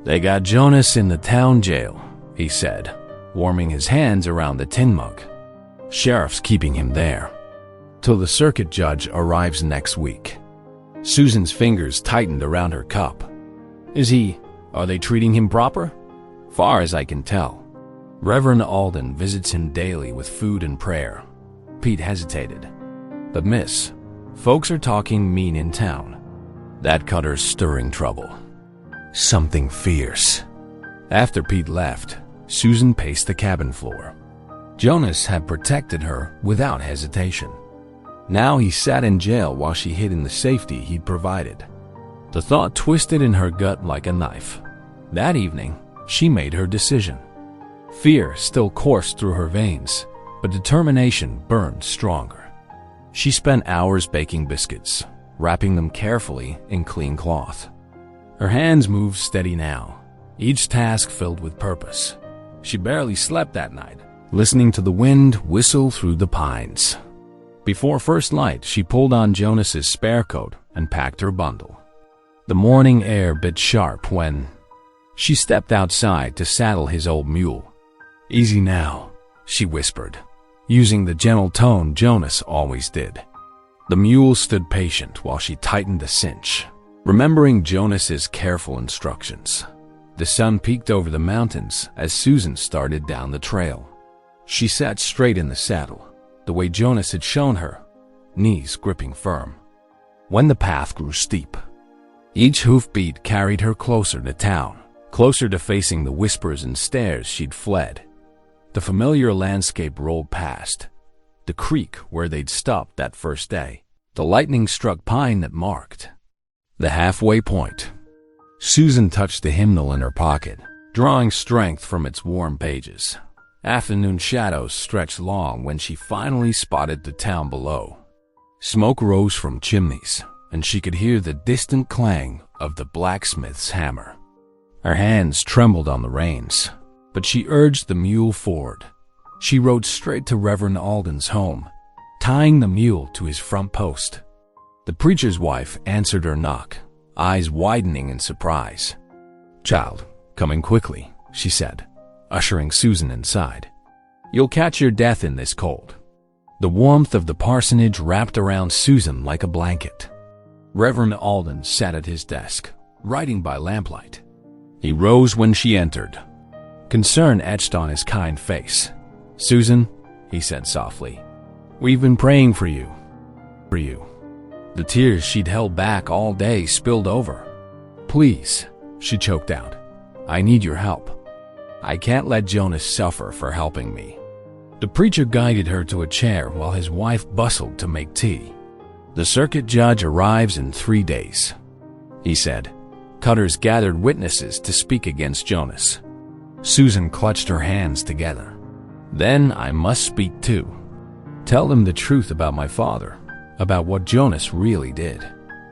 "They got Jonas in the town jail," he said, warming his hands around the tin mug. "Sheriff's keeping him there till the circuit judge arrives next week." Susan's fingers tightened around her cup. Are they treating him proper?" "Far as I can tell. Reverend Alden visits him daily with food and prayer." Pete hesitated. "But miss, folks are talking mean in town. That Cutter's stirring trouble. Something fierce." After Pete left, Susan paced the cabin floor. Jonas had protected her without hesitation. Now he sat in jail while she hid in the safety he'd provided. The thought twisted in her gut like a knife. That evening, she made her decision. Fear still coursed through her veins, but determination burned stronger. She spent hours baking biscuits, wrapping them carefully in clean cloth. Her hands moved steady now, each task filled with purpose. She barely slept that night, listening to the wind whistle through the pines. Before first light, she pulled on Jonas's spare coat and packed her bundle. The morning air bit sharp when she stepped outside to saddle his old mule. "Easy now," she whispered, using the gentle tone Jonas always did. The mule stood patient while she tightened the cinch, remembering Jonas's careful instructions. The sun peeked over the mountains as Susan started down the trail. She sat straight in the saddle, the way Jonas had shown her, knees gripping firm. When the path grew steep, each hoofbeat carried her closer to town, closer to facing the whispers and stares she'd fled. The familiar landscape rolled past, the creek where they'd stopped that first day, the lightning-struck pine that marked the halfway point. Susan touched the hymnal in her pocket, drawing strength from its warm pages. Afternoon shadows stretched long when she finally spotted the town below. Smoke rose from chimneys, and she could hear the distant clang of the blacksmith's hammer. Her hands trembled on the reins, but she urged the mule forward. She rode straight to Reverend Alden's home, tying the mule to his front post. The preacher's wife answered her knock, eyes widening in surprise. "Child, coming quickly," she said, ushering Susan inside. "You'll catch your death in this cold." The warmth of the parsonage wrapped around Susan like a blanket. Reverend Alden sat at his desk, writing by lamplight. He rose when she entered, concern etched on his kind face. "Susan," he said softly, "we've been praying for you. The tears she'd held back all day spilled over. "Please," she choked out, "I need your help. I can't let Jonas suffer for helping me." The preacher guided her to a chair while his wife bustled to make tea. "The circuit judge arrives in 3 days," he said. Cutter's gathered witnesses to speak against Jonas. Susan clutched her hands together. "Then I must speak too. Tell them the truth about my father, about what Jonas really did.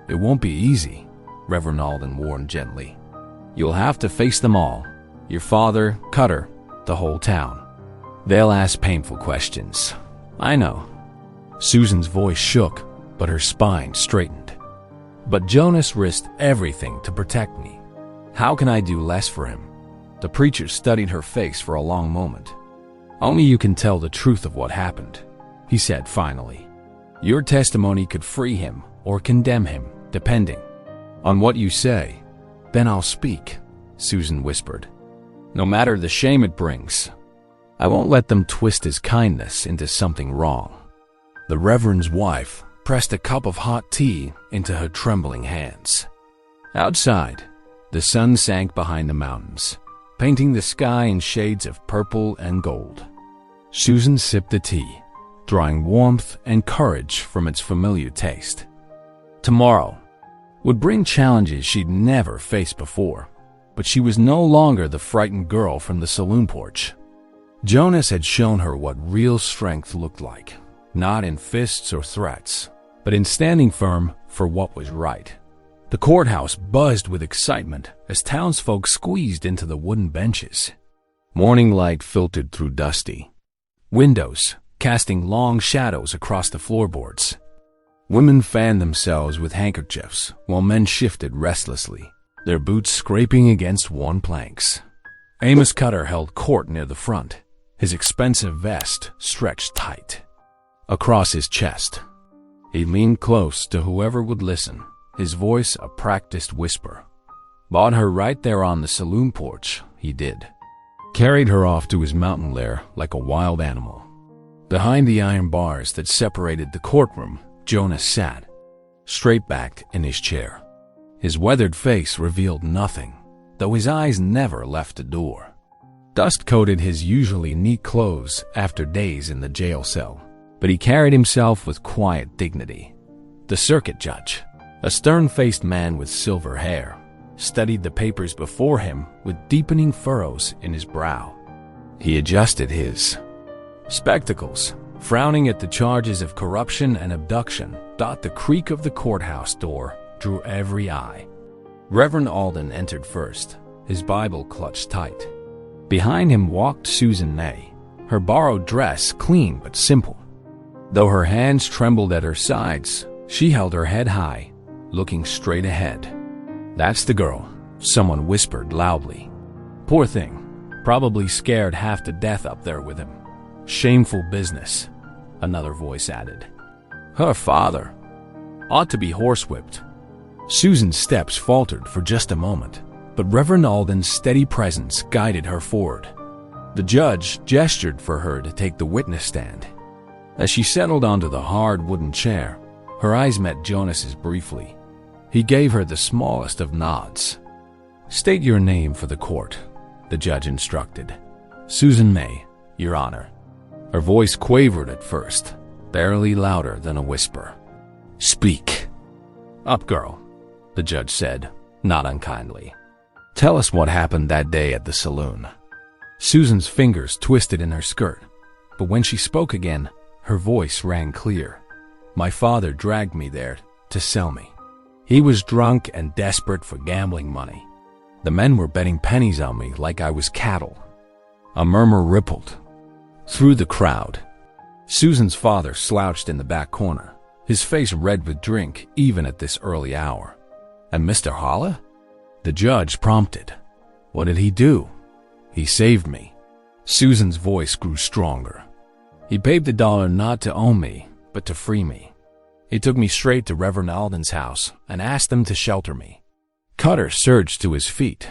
It won't be easy," Reverend Alden warned gently. "You'll have to face them all, Your father, Cutter, the whole town. They'll ask painful questions. I know. Susan's voice shook, but her spine straightened. But Jonas risked everything to protect me. How can I do less for him? The preacher studied her face for a long moment. Only you can tell the truth of what happened, he said finally. Your testimony could free him or condemn him, depending on what you say. Then I'll speak, Susan whispered. No matter the shame it brings, I won't let them twist his kindness into something wrong. The Reverend's wife pressed a cup of hot tea into her trembling hands. Outside, the sun sank behind the mountains, painting the sky in shades of purple and gold. Susan sipped the tea, drawing warmth and courage from its familiar taste. Tomorrow would bring challenges she'd never faced before, but she was no longer the frightened girl from the saloon porch. Jonas had shown her what real strength looked like, not in fists or threats, but in standing firm for what was right. The courthouse buzzed with excitement as townsfolk squeezed into the wooden benches. Morning light filtered through dusty windows, casting long shadows across the floorboards. Women fanned themselves with handkerchiefs while men shifted restlessly, their boots scraping against worn planks. Amos Cutter held court near the front, his expensive vest stretched tight across his chest. He leaned close to whoever would listen, his voice a practiced whisper. Bought her right there on the saloon porch, he did. Carried her off to his mountain lair like a wild animal. Behind the iron bars that separated the courtroom, Jonas sat, straight-backed in his chair. His weathered face revealed nothing, though his eyes never left the door. Dust coated his usually neat clothes after days in the jail cell, but he carried himself with quiet dignity. The circuit judge, a stern-faced man with silver hair, studied the papers before him with deepening furrows in his brow. He adjusted his spectacles, frowning at the charges of corruption and abduction. The creak of the courthouse door drew every eye. Reverend Alden entered first, his Bible clutched tight. Behind him walked Susan May, her borrowed dress clean but simple. Though her hands trembled at her sides, she held her head high, looking straight ahead. That's the girl, someone whispered loudly. Poor thing, probably scared half to death up there with him. Shameful business, another voice added. Her father ought to be horsewhipped. Susan's steps faltered for just a moment, but Reverend Alden's steady presence guided her forward. The judge gestured for her to take the witness stand. As she settled onto the hard wooden chair, her eyes met Jonas's briefly. He gave her the smallest of nods. State your name for the court, the judge instructed. Susan May, Your Honor. Her voice quavered at first, barely louder than a whisper. Speak. Up, girl, the judge said, not unkindly. Tell us what happened that day at the saloon. Susan's fingers twisted in her skirt, but when she spoke again, her voice rang clear. My father dragged me there to sell me. He was drunk and desperate for gambling money. The men were betting pennies on me like I was cattle. A murmur rippled through the crowd. Susan's father slouched in the back corner, his face red with drink even at this early hour. And Mr. Holla? The judge prompted. What did he do? He saved me. Susan's voice grew stronger. He paid the dollar not to own me, but to free me. He took me straight to Reverend Alden's house and asked them to shelter me. Cutter surged to his feet.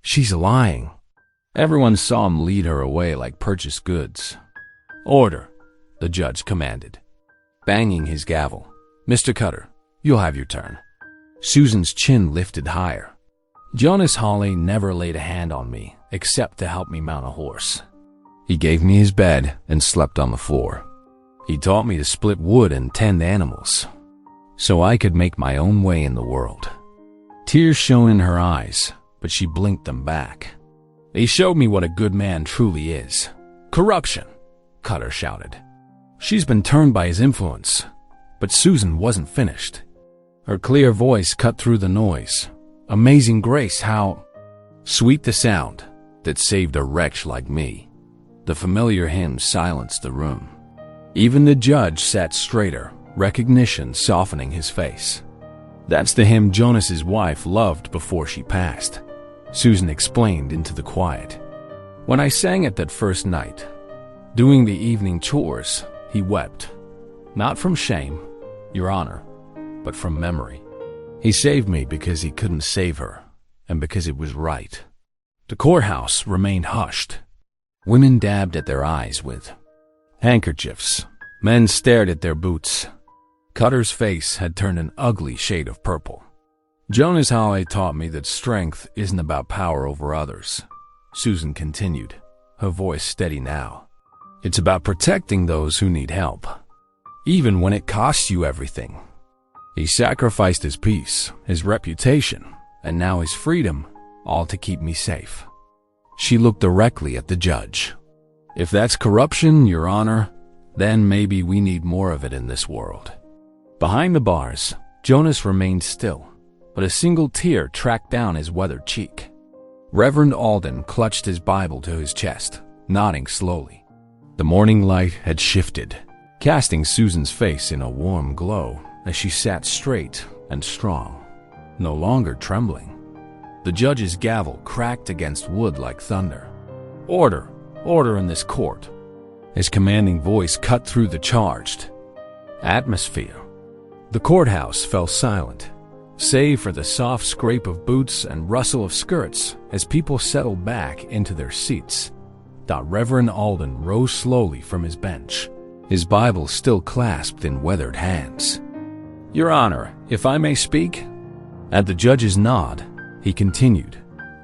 She's lying. Everyone saw him lead her away like purchased goods. Order, the judge commanded, banging his gavel. Mr. Cutter, you'll have your turn. Susan's chin lifted higher. Jonas Hawley never laid a hand on me except to help me mount a horse. He gave me his bed and slept on the floor. He taught me to split wood and tend animals, so I could make my own way in the world. Tears shone in her eyes, but she blinked them back. He showed me what a good man truly is. Corruption, Cutter shouted. She's been turned by his influence, but Susan wasn't finished. Her clear voice cut through the noise. Amazing grace, how sweet the sound, that saved a wretch like me. The familiar hymn silenced the room. Even the judge sat straighter, recognition softening his face. That's the hymn Jonas's wife loved before she passed, Susan explained into the quiet. When I sang it that first night, doing the evening chores, he wept. Not from shame, Your Honor, but from memory. He saved me because he couldn't save her, and because it was right. The courthouse remained hushed. Women dabbed at their eyes with handkerchiefs. Men stared at their boots. Cutter's face had turned an ugly shade of purple. Jonas Hawley taught me that strength isn't about power over others, Susan continued, her voice steady now. It's about protecting those who need help, even when it costs you everything. He sacrificed his peace, his reputation, and now his freedom, all to keep me safe. She looked directly at the judge. If that's corruption, Your Honor, then maybe we need more of it in this world. Behind the bars, Jonas remained still, but a single tear tracked down his weathered cheek. Reverend Alden clutched his Bible to his chest, nodding slowly. The morning light had shifted, casting Susan's face in a warm glow as she sat straight and strong, no longer trembling. The judge's gavel cracked against wood like thunder. Order, order in this court. His commanding voice cut through the charged atmosphere. The courthouse fell silent, save for the soft scrape of boots and rustle of skirts as people settled back into their seats. Reverend Alden rose slowly from his bench, his Bible still clasped in weathered hands. Your Honor, if I may speak? At the judge's nod, he continued,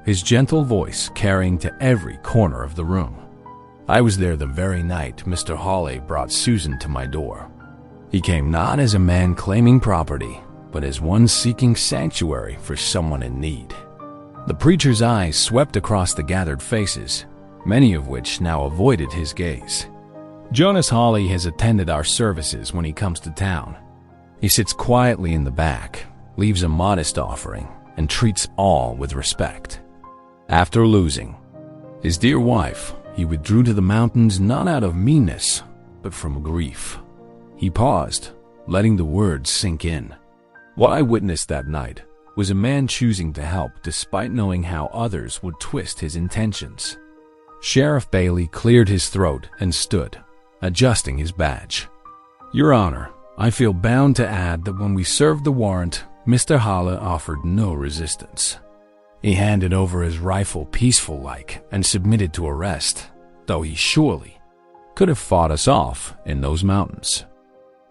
his gentle voice carrying to every corner of the room. I was there the very night Mr. Hawley brought Susan to my door. He came not as a man claiming property, but as one seeking sanctuary for someone in need. The preacher's eyes swept across the gathered faces, many of which now avoided his gaze. Jonas Hawley has attended our services when he comes to town. He sits quietly in the back, leaves a modest offering, and treats all with respect. After losing his dear wife, he withdrew to the mountains not out of meanness, but from grief. He paused, letting the words sink in. What I witnessed that night was a man choosing to help despite knowing how others would twist his intentions. Sheriff Bailey cleared his throat and stood, adjusting his badge. Your Honor, I feel bound to add that when we served the warrant, Mr. Hawley offered no resistance. He handed over his rifle peaceful-like and submitted to arrest, though he surely could have fought us off in those mountains.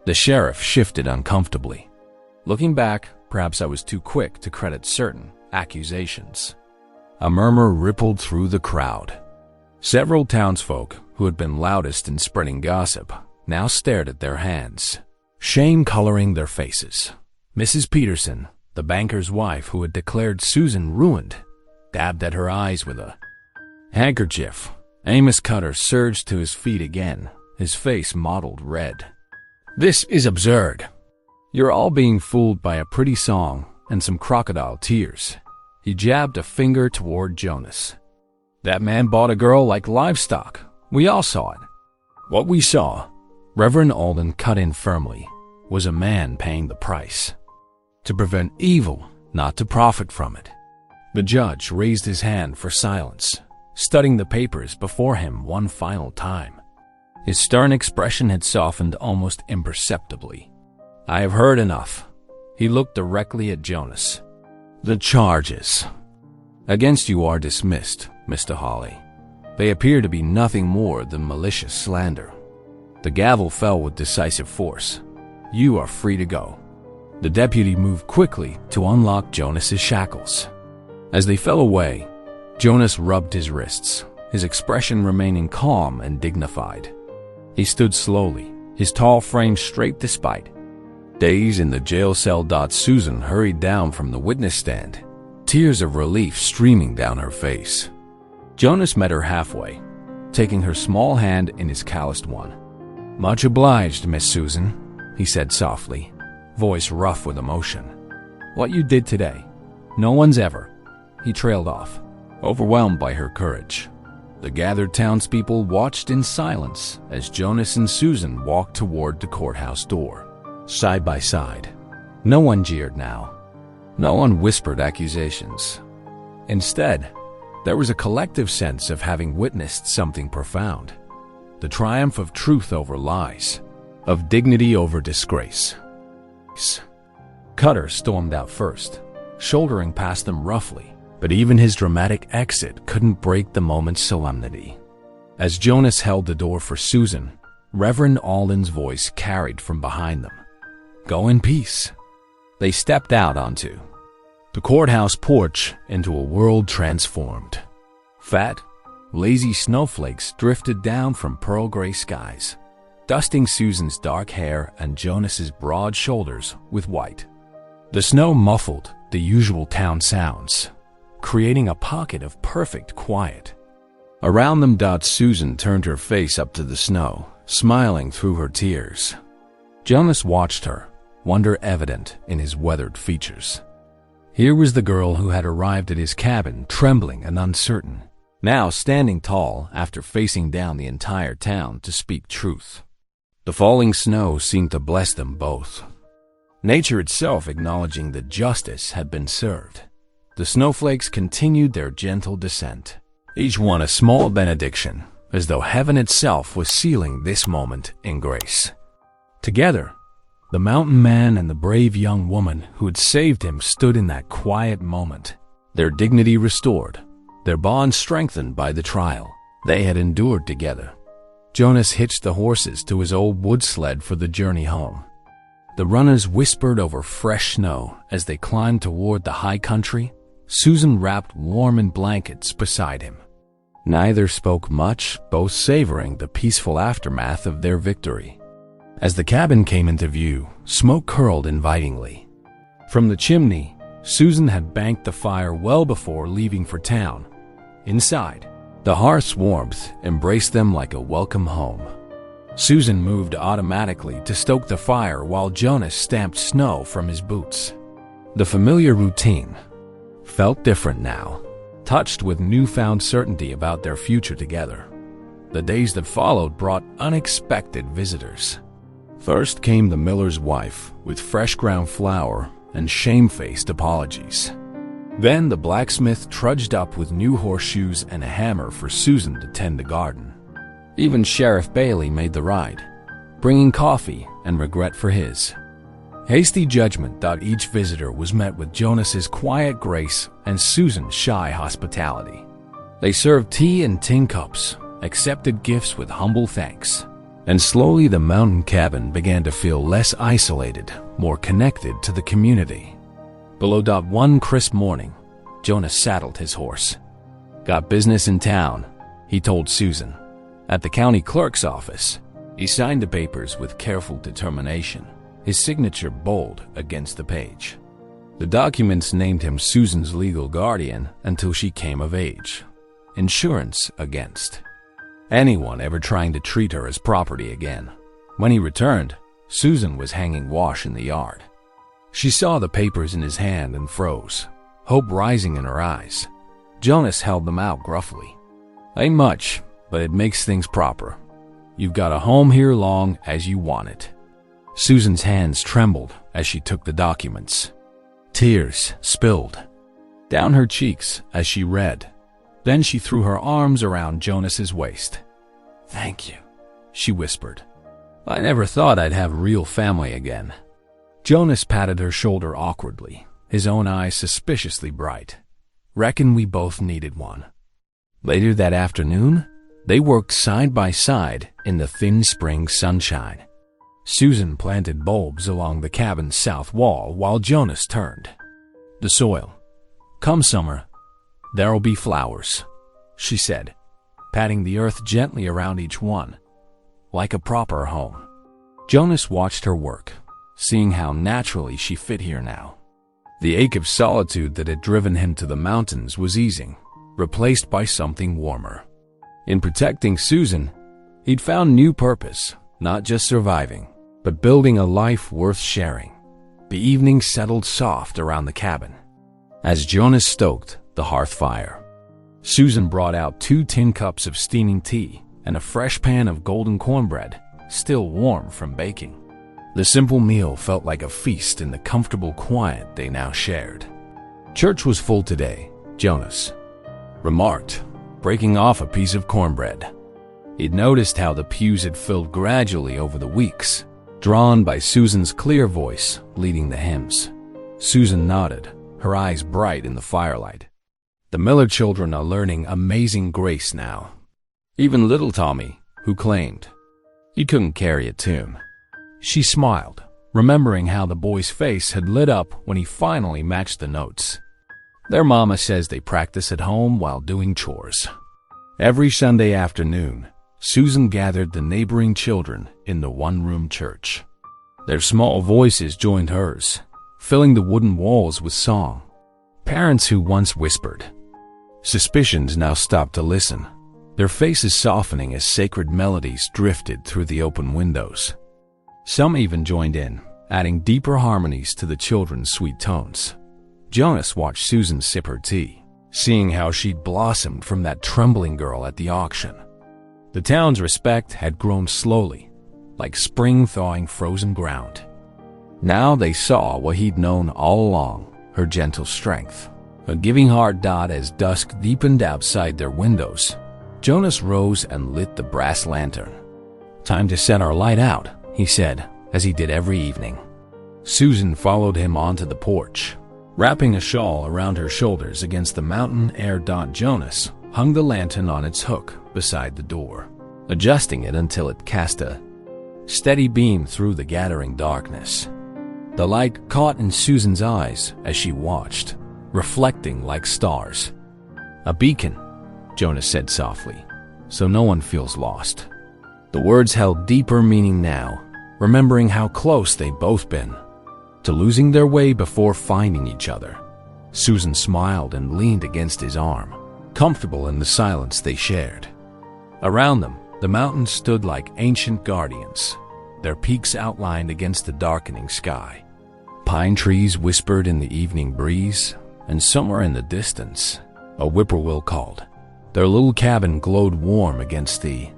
The sheriff shifted uncomfortably. Looking back, perhaps I was too quick to credit certain accusations. A murmur rippled through the crowd. Several townsfolk, who had been loudest in spreading gossip, now stared at their hands, shame coloring their faces. Mrs. Peterson, the banker's wife who had declared Susan ruined, dabbed at her eyes with a handkerchief. Amos Cutter surged to his feet again, his face mottled red. This is absurd. You're all being fooled by a pretty song and some crocodile tears. He jabbed a finger toward Jonas. That man bought a girl like livestock. We all saw it. What we saw, Reverend Alden cut in firmly, was a man paying the price. To prevent evil, not to profit from it. The judge raised his hand for silence, studying the papers before him one final time. His stern expression had softened almost imperceptibly. I have heard enough. He looked directly at Jonas. The charges against you are dismissed, Mr. Hawley. They appear to be nothing more than malicious slander. The gavel fell with decisive force. You are free to go. The deputy moved quickly to unlock Jonas's shackles. As they fell away, Jonas rubbed his wrists, his expression remaining calm and dignified. He stood slowly, his tall frame straight despite. Days in the jail cell. Susan hurried down from the witness stand, tears of relief streaming down her face. Jonas met her halfway, taking her small hand in his calloused one. Much obliged, Miss Susan, he said softly, voice rough with emotion. What you did today, no one's ever. He trailed off. Overwhelmed by her courage, the gathered townspeople watched in silence as Jonas and Susan walked toward the courthouse door, side by side. No one jeered now. No one whispered accusations. Instead, there was a collective sense of having witnessed something profound. The triumph of truth over lies, of dignity over disgrace. Cutter stormed out first, shouldering past them roughly, but even his dramatic exit couldn't break the moment's solemnity. As Jonas held the door for Susan, Reverend Alden's voice carried from behind them. "Go in peace." They stepped out onto the courthouse porch into a world transformed. Fat, lazy snowflakes drifted down from pearl gray skies, dusting Susan's dark hair and Jonas's broad shoulders with white. The snow muffled the usual town sounds, creating a pocket of perfect quiet. Around them, Susan turned her face up to the snow, smiling through her tears. Jonas watched her, wonder evident in his weathered features. Here was the girl who had arrived at his cabin trembling and uncertain, now standing tall after facing down the entire town to speak truth. The falling snow seemed to bless them both, nature itself acknowledging that justice had been served. The snowflakes continued their gentle descent, each one a small benediction, as though heaven itself was sealing this moment in grace. Together, the mountain man and the brave young woman who had saved him stood in that quiet moment, their dignity restored, their bond strengthened by the trial they had endured together. Jonas hitched the horses to his old wood sled for the journey home. The runners whispered over fresh snow as they climbed toward the high country. Susan wrapped warm in blankets beside him. Neither spoke much, both savoring the peaceful aftermath of their victory. As the cabin came into view, smoke curled invitingly. From the chimney, Susan had banked the fire well before leaving for town. Inside, the hearth's warmth embraced them like a welcome home. Susan moved automatically to stoke the fire while Jonas stamped snow from his boots. The familiar routine felt different now, touched with newfound certainty about their future together. The days that followed brought unexpected visitors. First came the miller's wife with fresh ground flour and shamefaced apologies. Then the blacksmith trudged up with new horseshoes and a hammer for Susan to tend the garden. Even Sheriff Bailey made the ride, bringing coffee and regret for his. Hasty judgment. Each visitor was met with Jonas's quiet grace and Susan's shy hospitality. They served tea in tin cups, accepted gifts with humble thanks, and slowly the mountain cabin began to feel less isolated, more connected to the community. Below. One crisp morning, Jonas saddled his horse. "Got business in town," he told Susan. At the county clerk's office, he signed the papers with careful determination, his signature bold against the page. The documents named him Susan's legal guardian until she came of age. Insurance against anyone ever trying to treat her as property again. When he returned, Susan was hanging wash in the yard. She saw the papers in his hand and froze, hope rising in her eyes. Jonas held them out gruffly. "Ain't much, but it makes things proper. You've got a home here long as you want it." Susan's hands trembled as she took the documents. Tears spilled down her cheeks as she read. Then she threw her arms around Jonas's waist. "Thank you," she whispered. "I never thought I'd have real family again." Jonas patted her shoulder awkwardly, his own eyes suspiciously bright. "Reckon we both needed one." Later that afternoon, they worked side by side in the thin spring sunshine. Susan planted bulbs along the cabin's south wall while Jonas turned the soil. "Come summer, there'll be flowers," she said, patting the earth gently around each one, like a proper home. Jonas watched her work, seeing how naturally she fit here now. The ache of solitude that had driven him to the mountains was easing, replaced by something warmer. In protecting Susan, he'd found new purpose, not just surviving, but building a life worth sharing. The evening settled soft around the cabin as Jonas stoked the hearth fire. Susan brought out 2 tin cups of steaming tea and a fresh pan of golden cornbread, still warm from baking. The simple meal felt like a feast in the comfortable quiet they now shared. "Church was full today," Jonas remarked, breaking off a piece of cornbread. He'd noticed how the pews had filled gradually over the weeks, drawn by Susan's clear voice leading the hymns. Susan nodded, her eyes bright in the firelight. "The Miller children are learning Amazing Grace now. Even little Tommy, who claimed he couldn't carry a tune." She smiled, remembering how the boy's face had lit up when he finally matched the notes. "Their mama says they practice at home while doing chores." Every Sunday afternoon, Susan gathered the neighboring children in the one-room church. Their small voices joined hers, filling the wooden walls with song. Parents who once whispered suspicions now stopped to listen, their faces softening as sacred melodies drifted through the open windows. Some even joined in, adding deeper harmonies to the children's sweet tones. Jonas watched Susan sip her tea, seeing how she'd blossomed from that trembling girl at the auction. The town's respect had grown slowly, like spring thawing frozen ground. Now they saw what he'd known all along, her gentle strength. A giving heart dot as dusk deepened outside their windows. Jonas rose and lit the brass lantern. "Time to set our light out," he said, as he did every evening. Susan followed him onto the porch. Wrapping a shawl around her shoulders against the mountain air, Jonas hung the lantern on its hook beside the door, adjusting it until it cast a steady beam through the gathering darkness. The light caught in Susan's eyes as she watched, reflecting like stars. "A beacon," Jonas said softly, "so no one feels lost." The words held deeper meaning now, remembering how close they'd both been to losing their way before finding each other. Susan smiled and leaned against his arm, comfortable in the silence they shared. Around them, the mountains stood like ancient guardians, their peaks outlined against the darkening sky. Pine trees whispered in the evening breeze, and somewhere in the distance, a whippoorwill called. Their little cabin glowed warm against the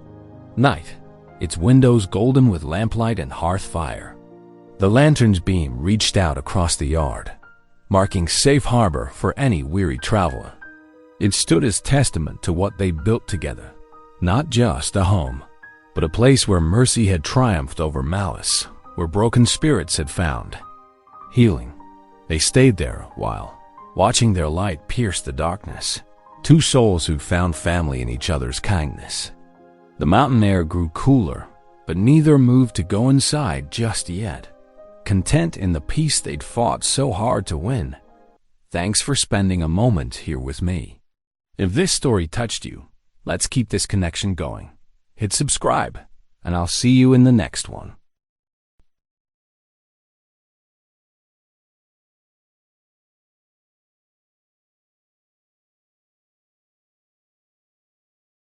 night, its windows golden with lamplight and hearth fire. The lantern's beam reached out across the yard, marking safe harbor for any weary traveler. It stood as testament to what they built together, not just a home, but a place where mercy had triumphed over malice, where broken spirits had found healing. They stayed there while watching their light pierce the darkness, 2 souls who'd found family in each other's kindness. The mountain air grew cooler, but neither moved to go inside just yet, content in the peace they'd fought so hard to win. Thanks for spending a moment here with me. If this story touched you, let's keep this connection going. Hit subscribe, and I'll see you in the next one.